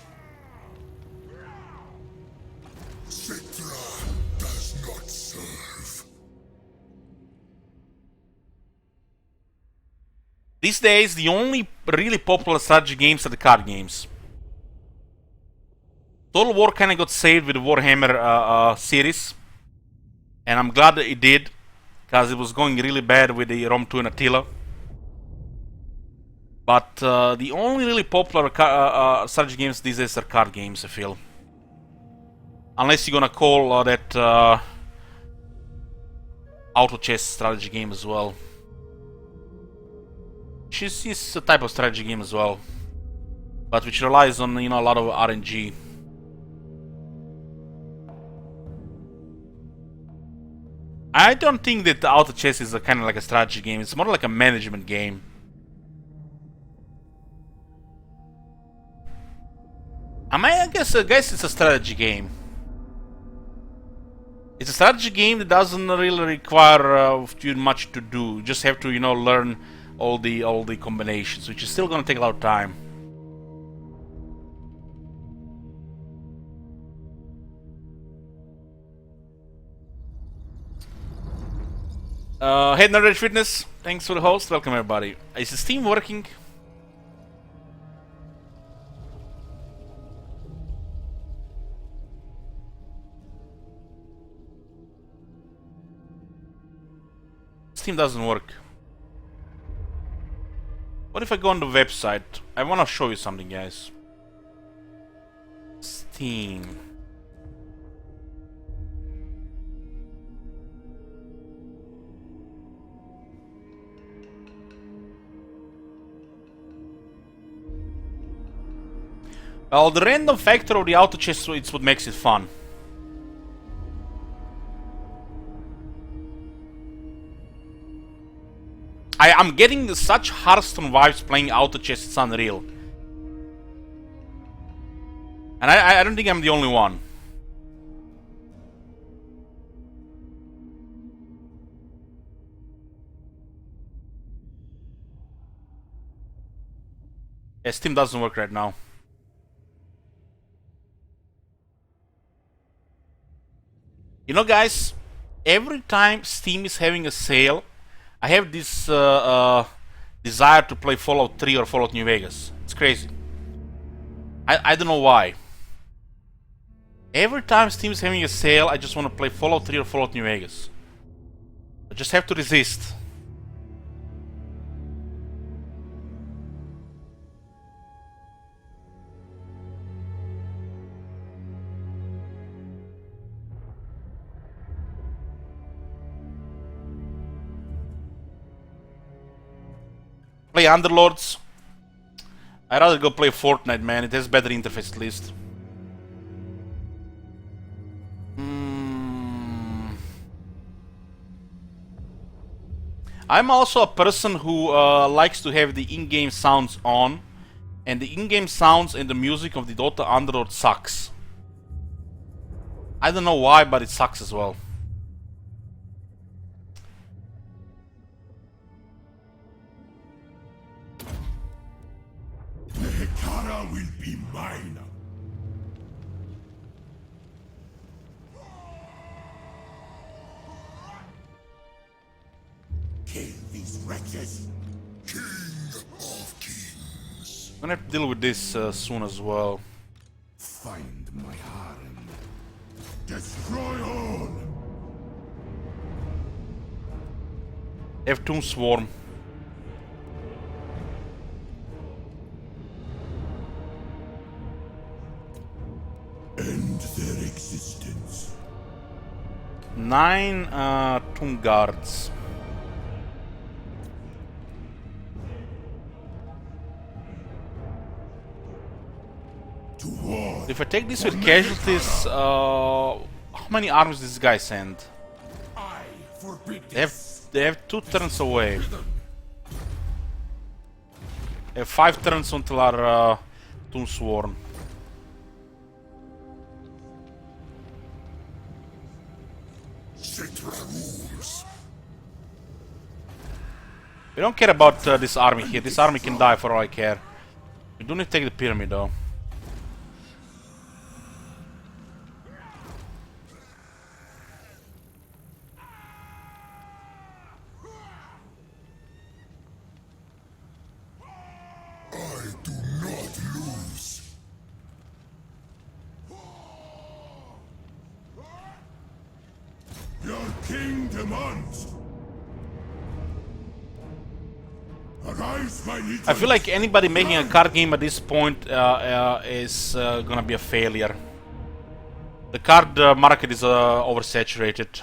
Cetra does not serve. These days, the only really popular strategy games are the card games. Total War kind of got saved with the Warhammer series, and I'm glad that it did, because it was going really bad with the Rome 2 and Attila. But the only really popular strategy games these days are card games, I feel. Unless you're gonna call that auto chess strategy game as well. It's a type of strategy game as well, but which relies on, you know, a lot of RNG. I don't think that auto chess is a kind of like a strategy game. It's more like a management game. I guess it's a strategy game. It's a strategy game that doesn't really require too much to do. You just have to, you know, learn all the combinations, which is still gonna take a lot of time. Hey Nerd Fitness, thanks for the host. Welcome everybody. Is the Steam working? Steam doesn't work. What if I go on the website? I want to show you something, guys. Steam. Well, the random factor of the auto chess, it's what makes it fun. I'm getting such Hearthstone vibes playing auto chess, it's unreal. And I don't think I'm the only one. Yeah, Steam doesn't work right now. You know, guys, every time Steam is having a sale, I have this desire to play Fallout 3 or Fallout New Vegas. It's crazy. I don't know why. Every time Steam is having a sale, I just want to play Fallout 3 or Fallout New Vegas. I just have to resist. Play Underlords. I'd rather go play Fortnite, man. It has better interface at least. I'm also a person who likes to have the in-game sounds on, and the in-game sounds and the music of the Dota Underlord sucks. I don't know why, but it sucks as well. The Hekara will be mine. Kill these wretches. King of kings. I'm gonna have to deal with this soon as well. Find my harem. Destroy all. They have Tomb Swarm. End their existence. 9 Tomb Guards. To war. If I take this with casualties, how many armies does this guy send? I forbid They this. have 2 turns away. They have 5 turns until our Tomb Swarm. Citra rules. We don't care about this army here. This army can die for all I care. We do need to take the pyramid though. I do not lose. Your king demands. Arise, my legions. I feel like anybody making a card game at this point is gonna be a failure. The card market is oversaturated.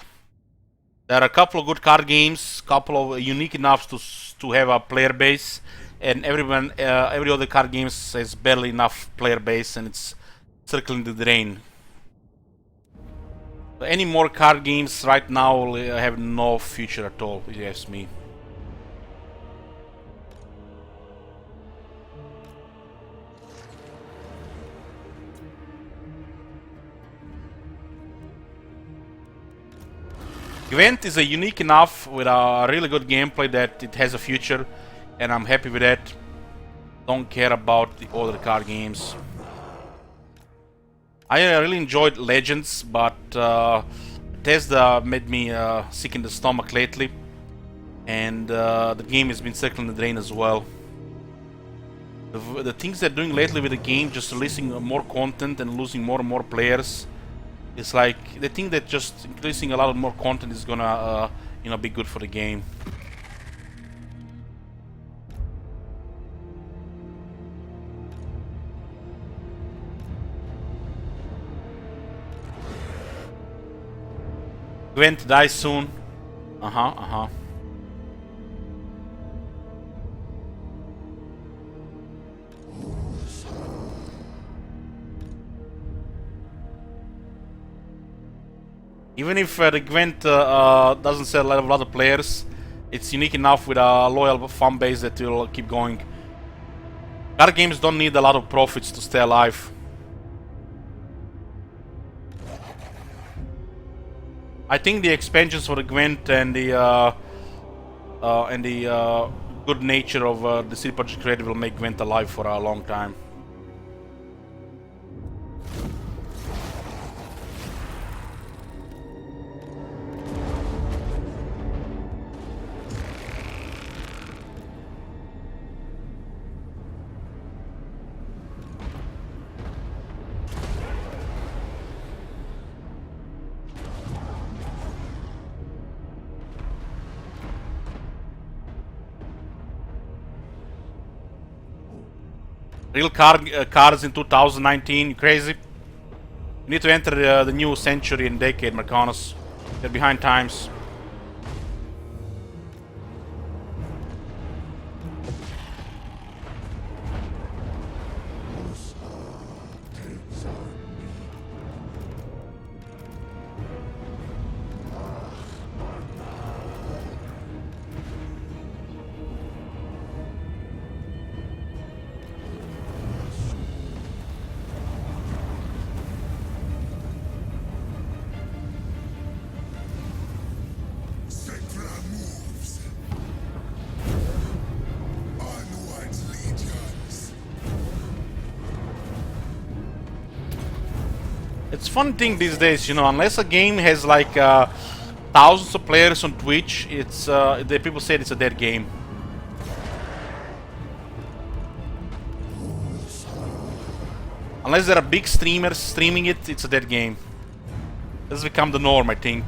There are a couple of good card games, couple of unique enough to have a player base, and every other card games has barely enough player base, and it's circling the drain. So any more card games right now will have no future at all, if you ask me. Gwent is a unique enough with a really good gameplay that it has a future, and I'm happy with that. Don't care about the other card games. I really enjoyed Legends, but Bethesda made me sick in the stomach lately, and the game has been circling the drain as well. The things they're doing lately with the game, just releasing more content and losing more and more players. It's like they think that just increasing a lot of more content is gonna, be good for the game. Gwent dies soon. Even if the Gwent doesn't sell a lot of players, it's unique enough with a loyal fan base that will keep going. Card games don't need a lot of profits to stay alive. I think the expansions for the Gwent and the good nature of the CD Projekt Creative will make Gwent alive for a long time. Real cars in 2019, you crazy? You need to enter the new century and decade, Marcanus. They're behind times. Sectra moves. Onward, legions. It's fun thing these days, you know, unless a game has like thousands of players on Twitch, it's the people say it's a dead game. Unless there are big streamers streaming it, it's a dead game. This has become the norm, I think.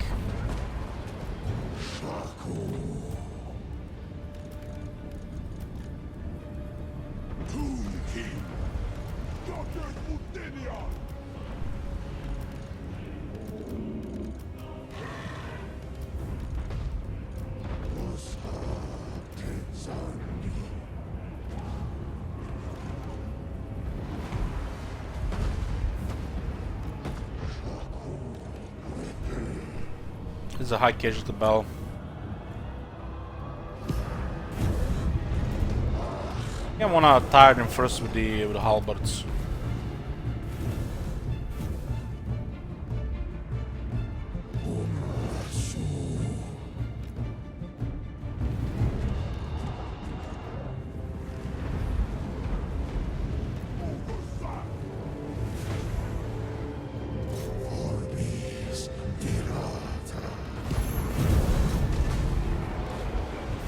Tomb King. Dr. Utenion. This is a high casualty battle. I wanna tire them first with the halberds.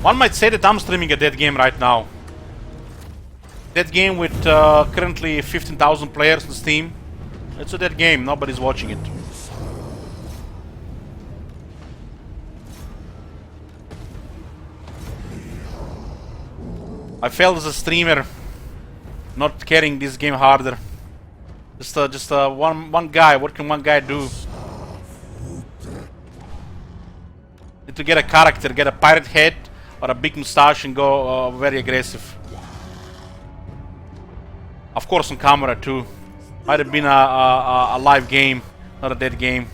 One might say that I'm streaming a dead game right now. Dead game with currently 15,000 players on Steam. It's a dead game, nobody's watching it. I failed as a streamer, not carrying this game harder. Just one guy. What can one guy do? Need to get a character, get a pirate head or a big mustache and go very aggressive. Of course on camera too. Might have been a live game, not a dead game.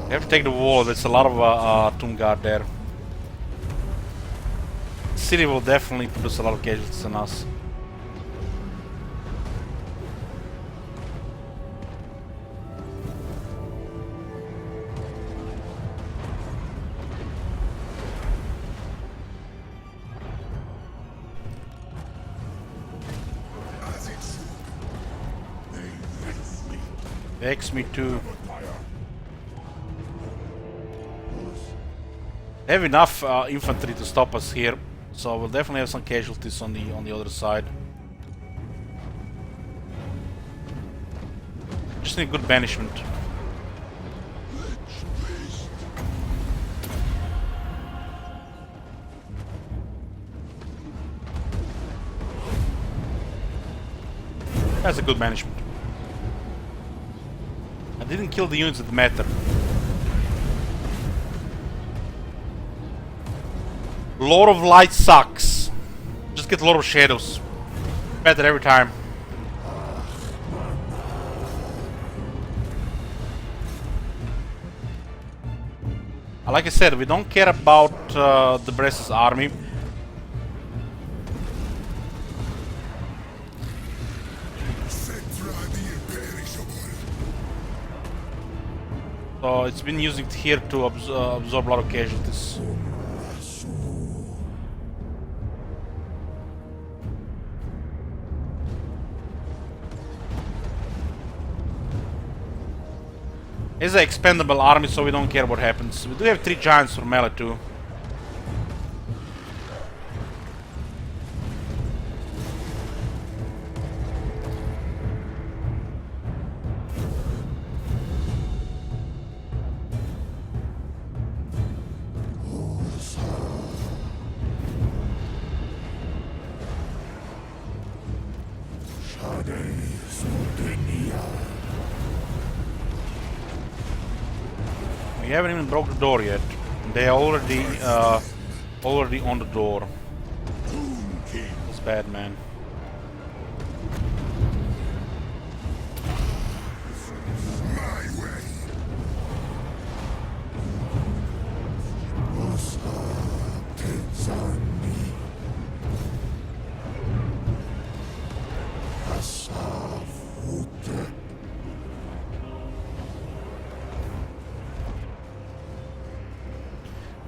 You have to take the wall, there's a lot of Tomb Guard there. City will definitely produce a lot of casualties on us. As it should. They vex me. Vex me too. They have enough infantry to stop us here, so we'll definitely have some casualties on the other side. Just need good banishment. That's a good management. I didn't kill the units that matter. Lord of Light sucks. Just get Lord of Shadows. Better every time. I Like I said, we don't care about the Bress's army. So it's been used here to absorb a lot of casualties. It's an expendable army, so we don't care what happens. We do have 3 giants for melee too. We haven't even broke the door yet. They are already on the door. It's bad, man.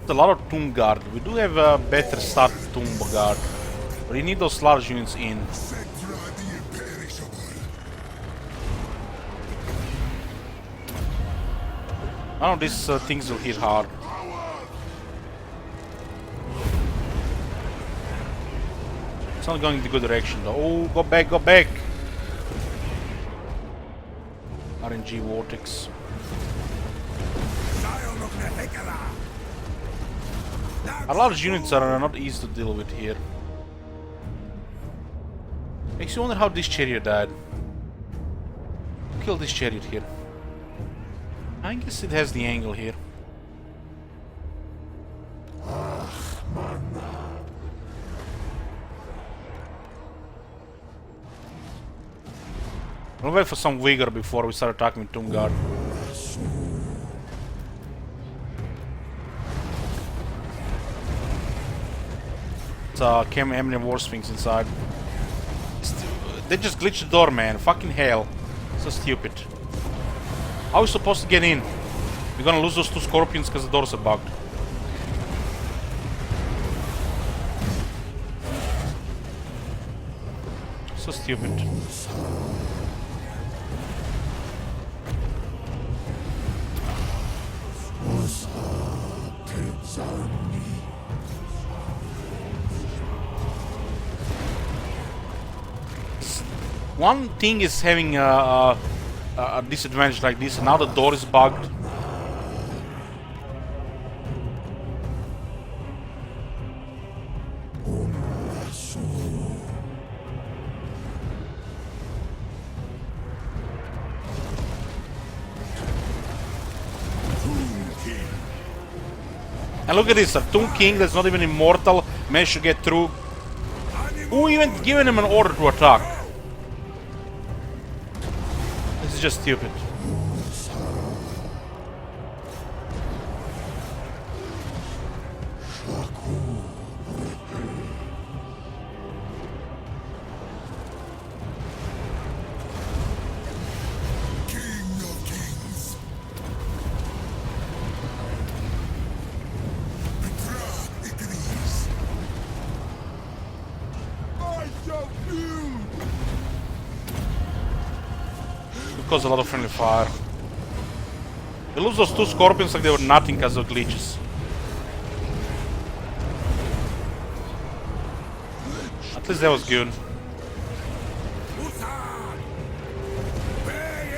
A lot of Tomb Guard. We do have a better start Tomb Guard, but you need those large units in. None of these things will hit hard. It's not going in the good direction though. Oh, go back, go back! RNG Vortex. Our large units are not easy to deal with here. Makes you wonder how this chariot died. Kill this chariot here. I guess it has the angle here. We'll wait for some vigor before we start attacking with Tomb Guard. It's Khemri War Sphinx inside. They just glitched the door, man. Fucking hell. So stupid. How are we supposed to get in? We're gonna lose those 2 scorpions because the doors are bugged. So stupid. One thing is having a disadvantage like this. Now the door is bugged. And look at this, a Tomb King that's not even immortal managed to get through. Who even given him an order to attack? This is just stupid. Cause a lot of friendly fire. They lose those 2 scorpions like they were nothing because of glitches. At least that was good.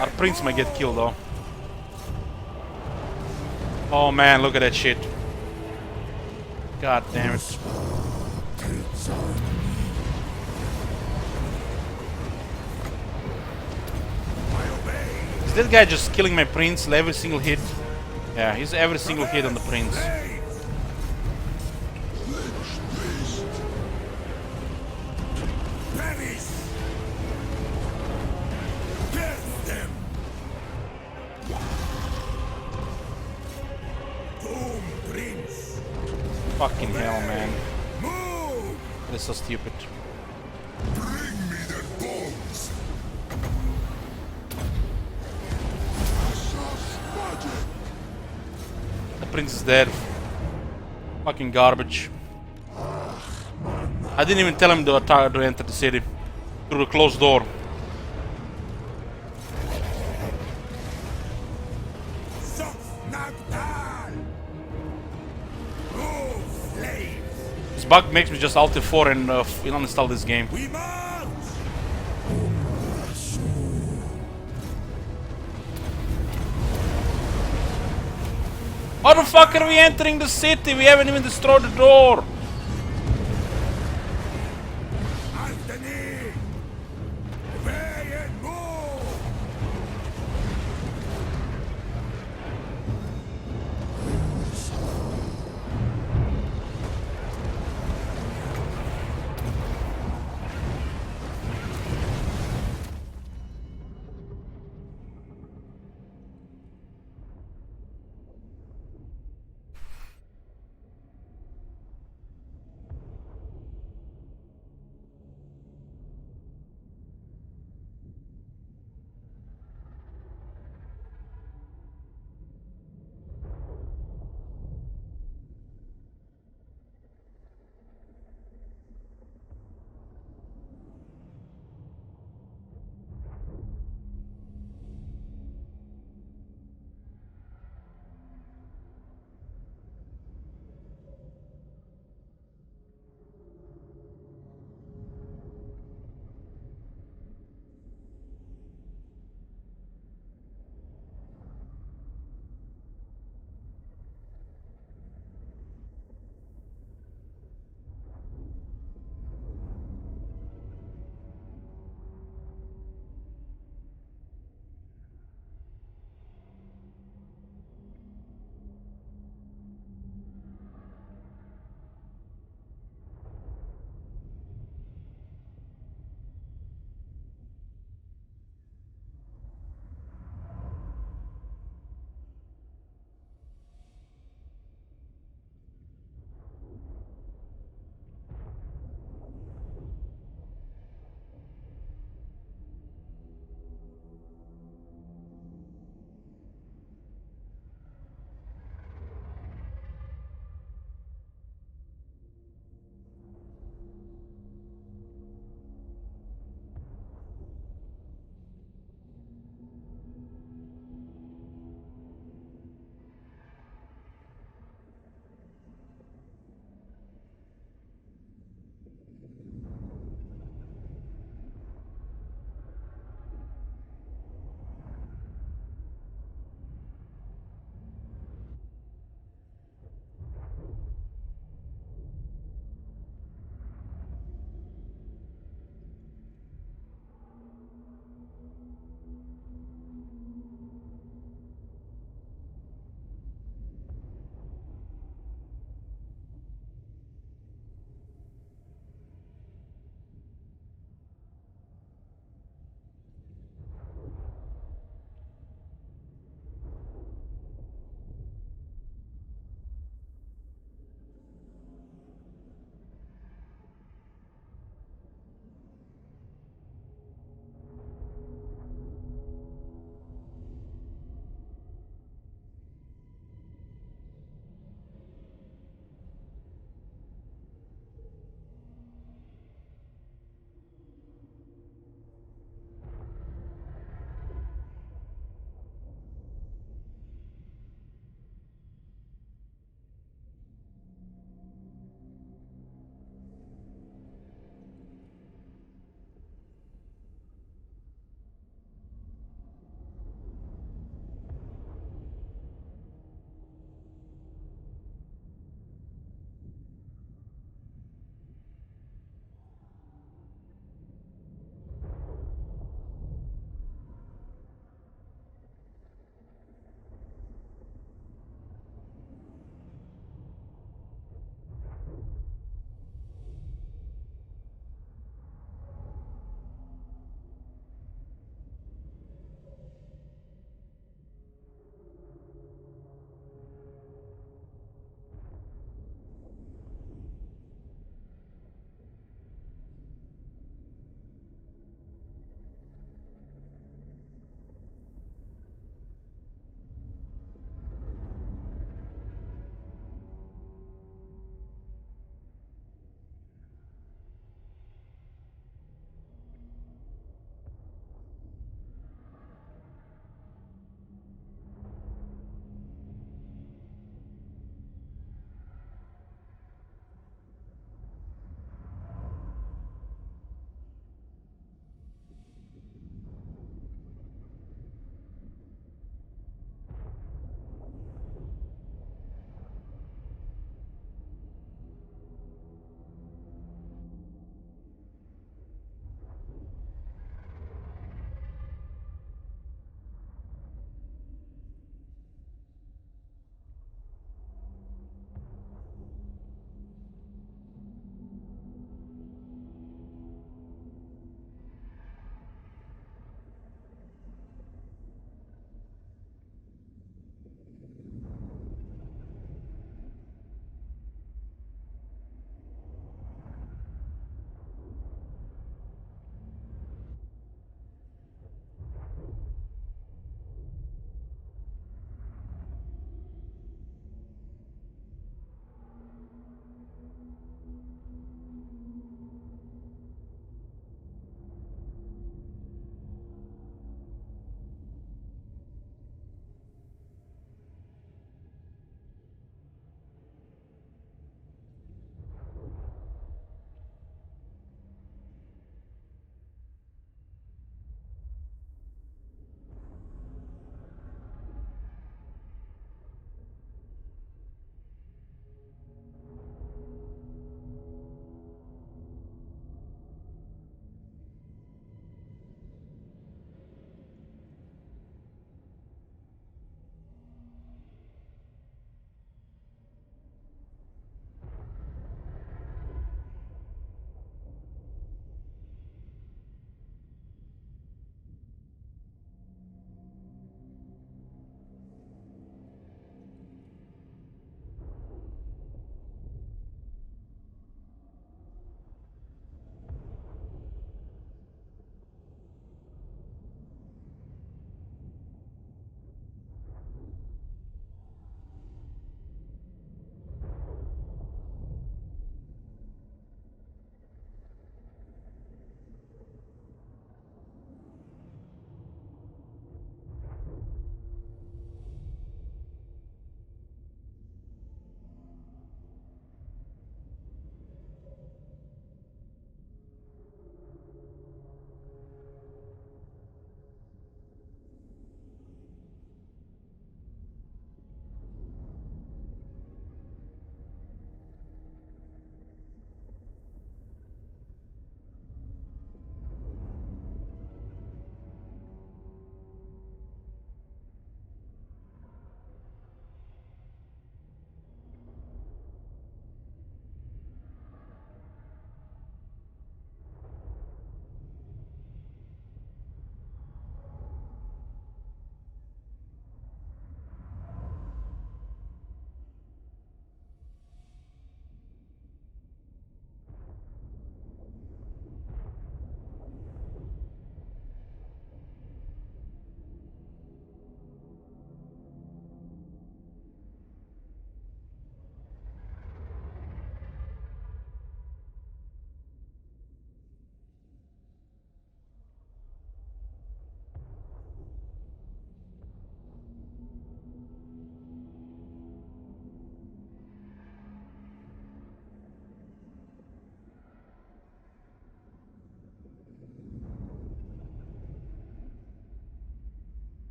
Our prince might get killed though. Oh man, look at that shit. God damn it. Is that guy just killing my prince every single hit? Yeah, he's every single hit on the prince. Prince. Fucking hell, man. Move! That's so stupid. Bring me the bones! The prince is dead. Fucking garbage. I didn't even tell him to enter the city through the closed door. This bug makes me just Alt F4 and uninstall this game. We mount! How the fuck are we entering the city? We haven't even destroyed the door. Anthony! Obey and move!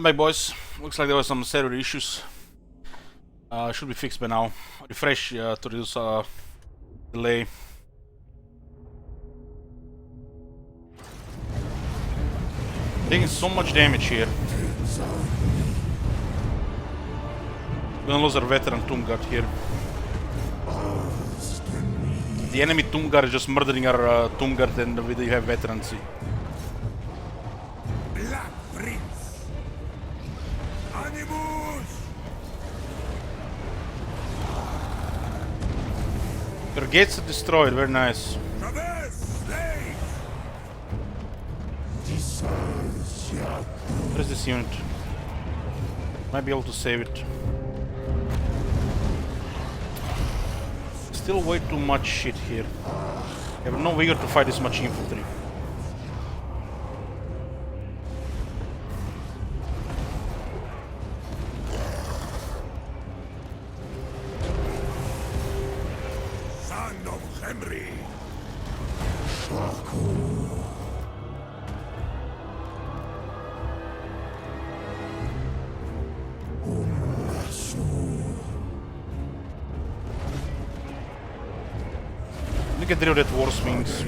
back, boys. Looks like there was some server issues. Should be fixed by now. Refresh to reduce delay. Taking so much damage here. Gonna lose our veteran Tomb Guard here. The enemy Tomb Guard is just murdering our Tomb Guard, and we have veterans. Black Prince! Animus! Your gates are destroyed, very nice. Traverse! Slave! Where is this unit? Might be able to save it. Still way too much shit here. I have no vigor to fight this much infantry. Son of Khemri! We get rid of that War Swings.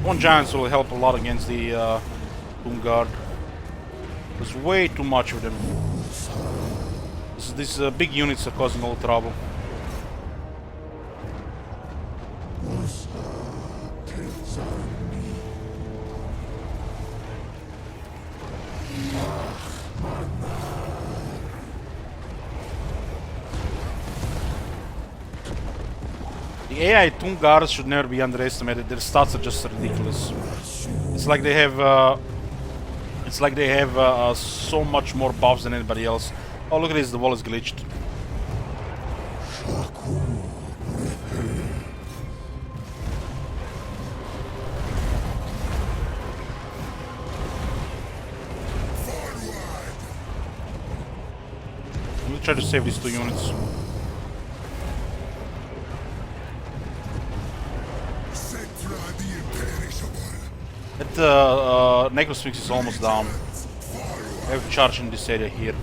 One Giants will help a lot against the Tomb Guard. There's way too much of them. These big units are causing all the trouble. The AI Tomb Guards should never be underestimated. Their stats are just ridiculous. It's like they have so much more buffs than anybody else. Oh, look at this! The wall is glitched. Let me try to save these two units. That Necrosphinx is almost down. I have to charge in this area here.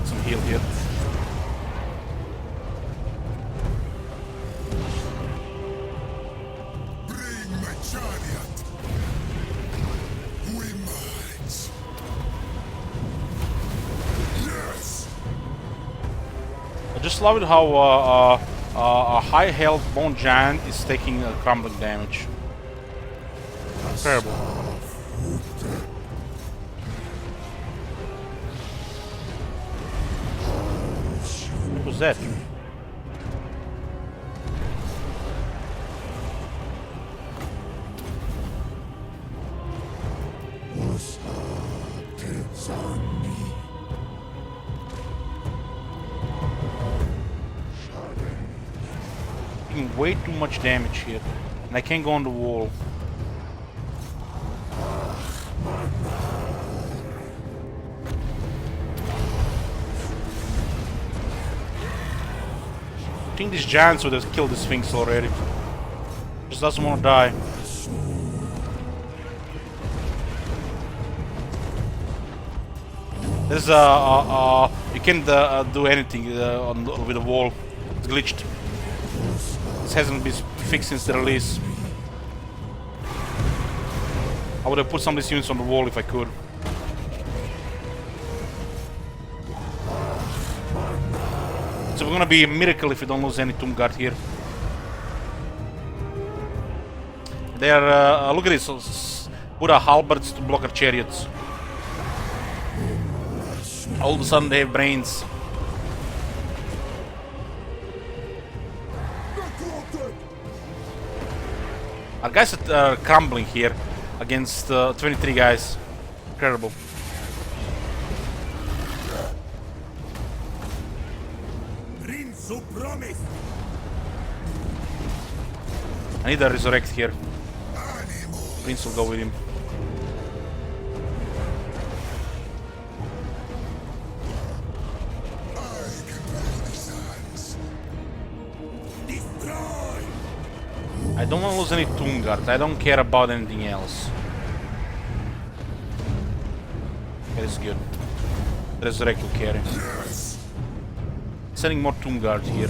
Some heal here. Bring my chariot. We march. Yes. I just love it how a high health Bone Giant is taking crumbling damage. Incredible. What was that? Taking way too much damage here, and I can't go on the wall. I think these giants would have killed the Sphinx already. Just doesn't want to die. There's you can't do anything with the wall. It's glitched. This hasn't been fixed since the release. I would have put some of these units on the wall if I could. So we're gonna be a miracle if we don't lose any Tomb Guard here. They are, look at this, put our halberds to block our chariots. All of a sudden they have brains. Our guys are crumbling here against 23 guys. Incredible. Prince who promised! I need a resurrect here. Prince will go with him. Destroy! I don't want to lose any Tomb Guards. I don't care about anything else. That is good. Resurrect will carry. Sending more Tomb Guards here.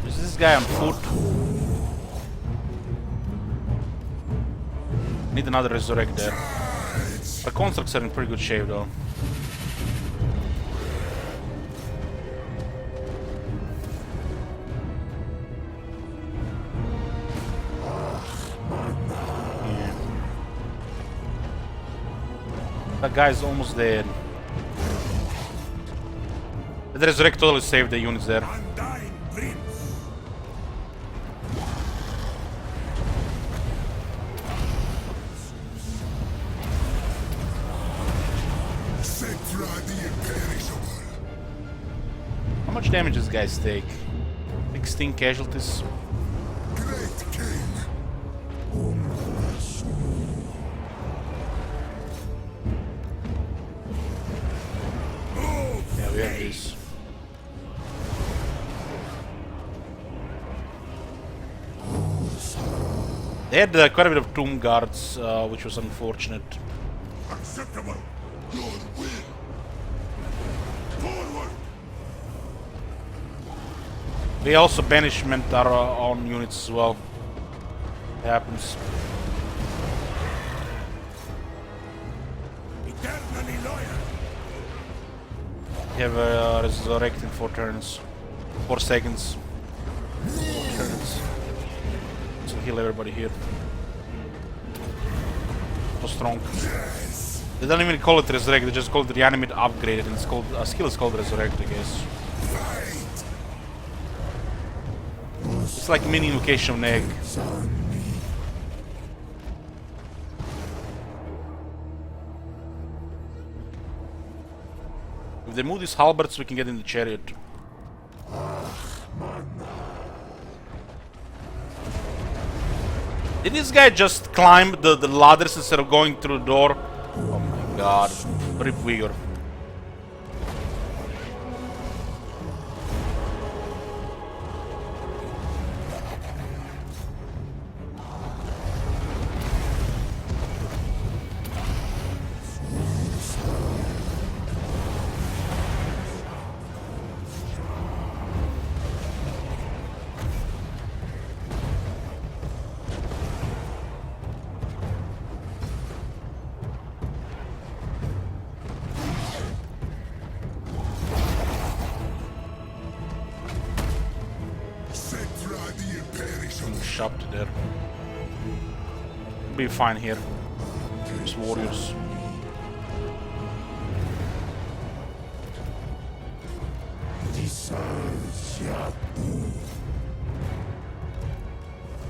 Is this guy on foot? Need another Resurrect there. Our constructs are in pretty good shape though. Yeah. That guy's almost dead. The Resurrect totally saved the units there. Undying Prince. Setra the imperishable. How much damage does guys take? 16 casualties. Great King. Yeah, we have this. They had quite a bit of Tomb Guards, which was unfortunate. Acceptable. Your will. Forward. They also banishment our own units as well. It happens. Eternally loyal. We have Resurrect in 4 turns. 4 seconds. 4 turns. So heal everybody here. So strong. They don't even call it Resurrect, they just call it Reanimate Upgraded, and it's called skill is called Resurrect, I guess. It's like mini invocation of Neg. If they move these halberds, we can get in the chariot. Did this guy just climb the ladders instead of going through the door? Oh my god. Rip Vigor. Setra the imperishable. Shopped there. Be fine here. Just warriors.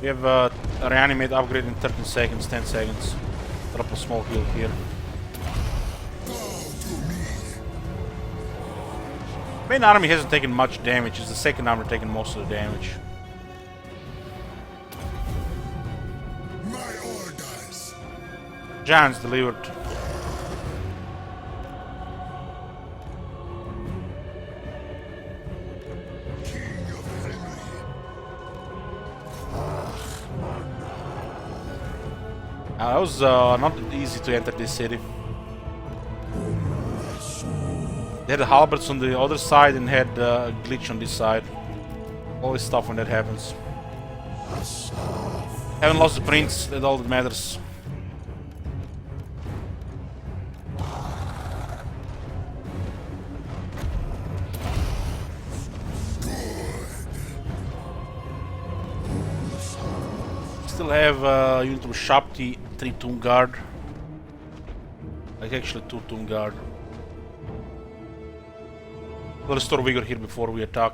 We have a reanimate upgrade in 13 seconds, 10 seconds. Drop a small heal here. Main army hasn't taken much damage, it's the second army taking most of the damage. My orders. Giants delivered. King of Khemri. That was not easy to enter this city. They had the halberds on the other side and had a glitch on this side. Always stuff when that happens. Haven't lost the prince, that's all that matters. Still have unit of Shapti, 3 Tomb Guard. Like actually 2 Tomb Guard. We'll restore vigor here before we attack.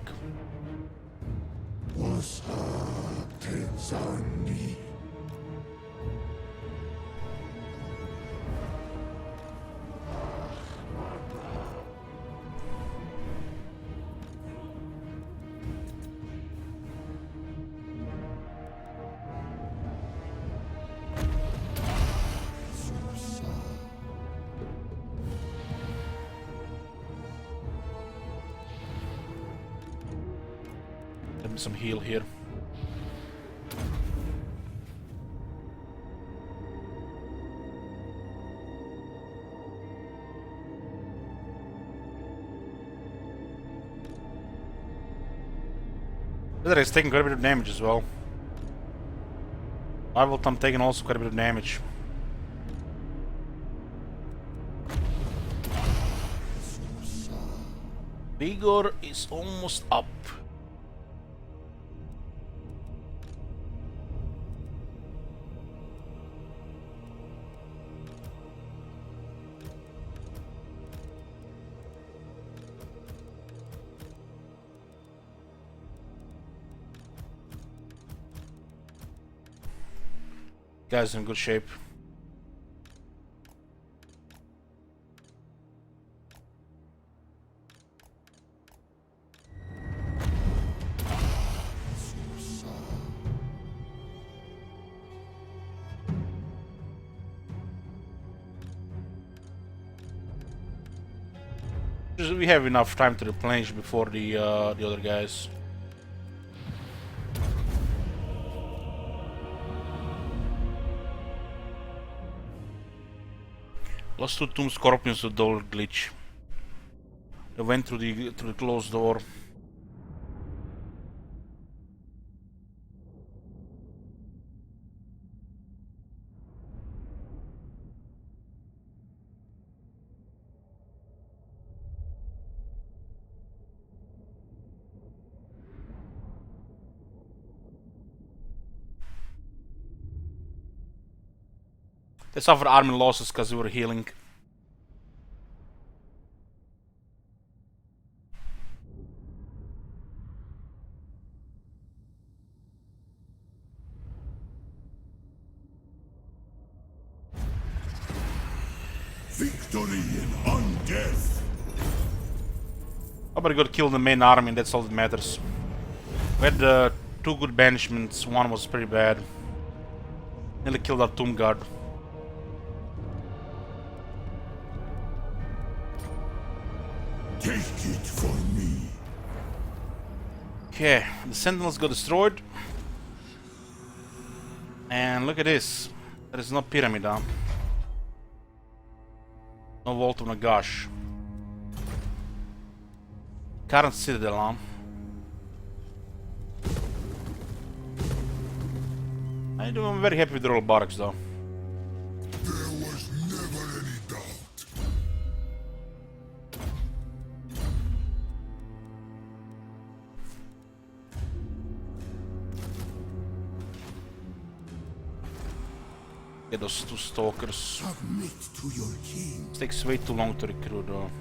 Give me some heal here. That is taking quite a bit of damage as well. I'm taking also quite a bit of damage. Vigor is almost up. Guys in good shape. We have enough time to replenish before the other guys. Lost 2 Tomb Scorpions to door glitch. They went through the closed door. They suffered army losses because they were healing. Victory in undeath. Oh, but I got killed the main army, and that's all that matters. We had 2 good banishments, one was pretty bad. Nearly killed our Tomb Guard. Take it for me. Okay, the Sentinels got destroyed. And look at this. There is no pyramid, huh? No Vault of Nagash. Current Citadel, huh? I'm very happy with the royal barracks, though. There was never any doubt. Get those 2 stalkers. Submit to your king. It takes way too long to recruit, though.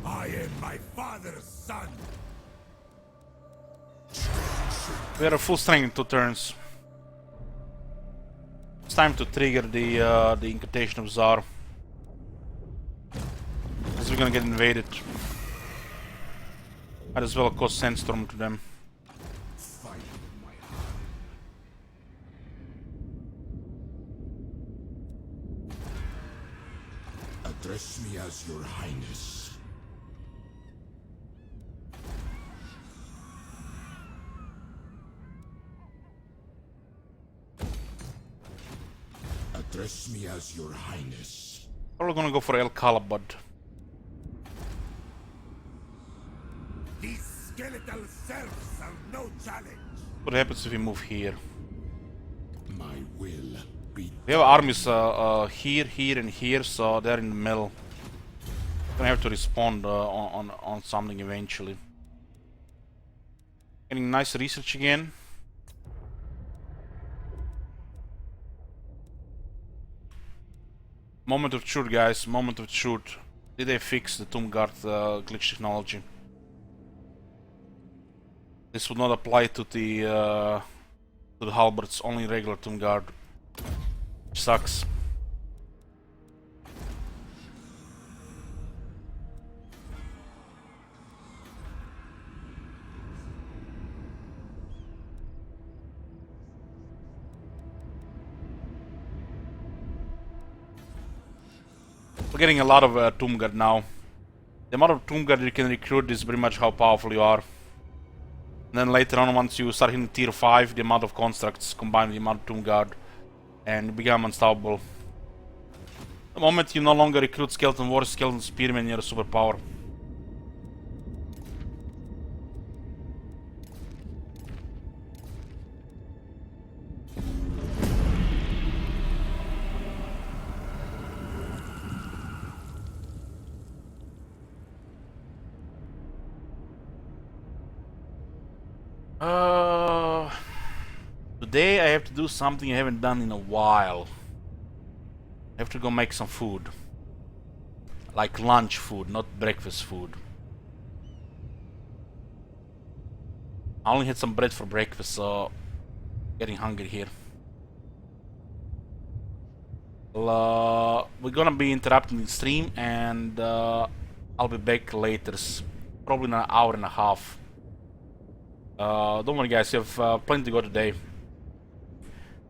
I am my father's son. We are at full strength in 2 turns. It's time to trigger the incantation of Tsar. Because we're gonna get invaded. Might as well cause Sandstorm to them. Fight with my heart. Address me as your highness. Address me as your highness. Probably gonna go for El Kalabad. These skeletal selves are no challenge. What happens if we move here? My will be We have armies here, here, and here, so they're in the middle. Gonna have to respond on something eventually. Getting nice research again. Moment of truth, guys. Moment of truth. Did they fix the Tomb Guard glitch technology? This would not apply to the halberds, only regular Tomb Guard. Sucks. We're getting a lot of Tomb Guard now. The amount of Tomb Guard you can recruit is pretty much how powerful you are. And then later on, once you start hitting tier 5, the amount of constructs combined with the amount of Tomb Guard, and you become unstoppable. The moment you no longer recruit Skeleton Warriors, Skeleton Spearmen, you're a superpower. Today I have to do something I haven't done in a while. I have to go make some food. Like lunch food, not breakfast food. I only had some bread for breakfast, so getting hungry here. Well, we're gonna be interrupting the stream, and I'll be back later, probably in an hour and a half. Don't worry guys, you have plenty to go today.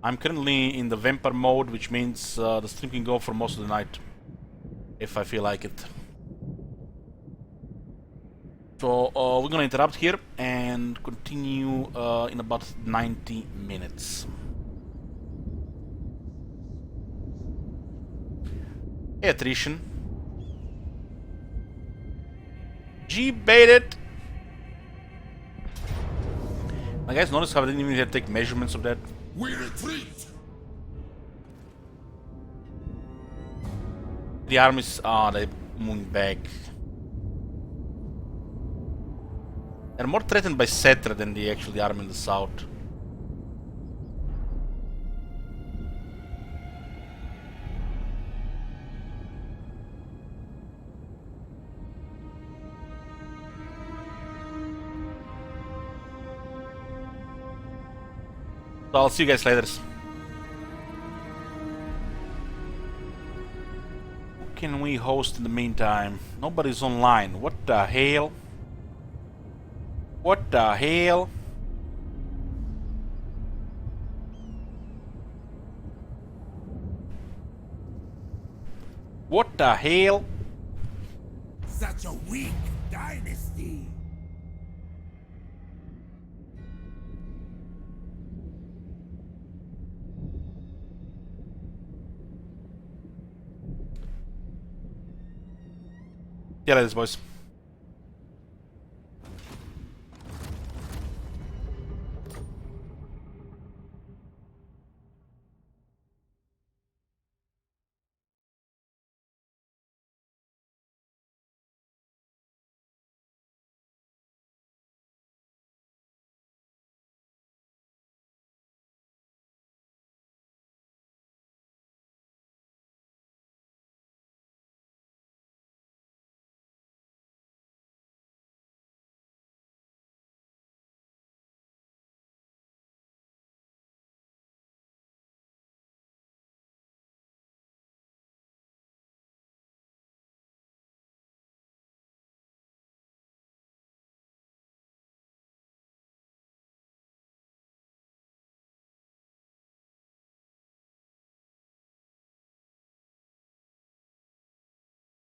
I'm currently in the vampire mode, which means the stream can go for most of the night, if I feel like it. So we're gonna interrupt here and continue in about 90 minutes. Hey, attrition. G-baited. You guys notice how I didn't even have to take measurements of that? We retreat! The armies, they're moving back. They're more threatened by Cetra than the actual army in the south. So I'll see you guys later. Who can we host in the meantime? Nobody's online. What the hell? What the hell? What the hell? Such a weak dynasty. Yeah, later, boys.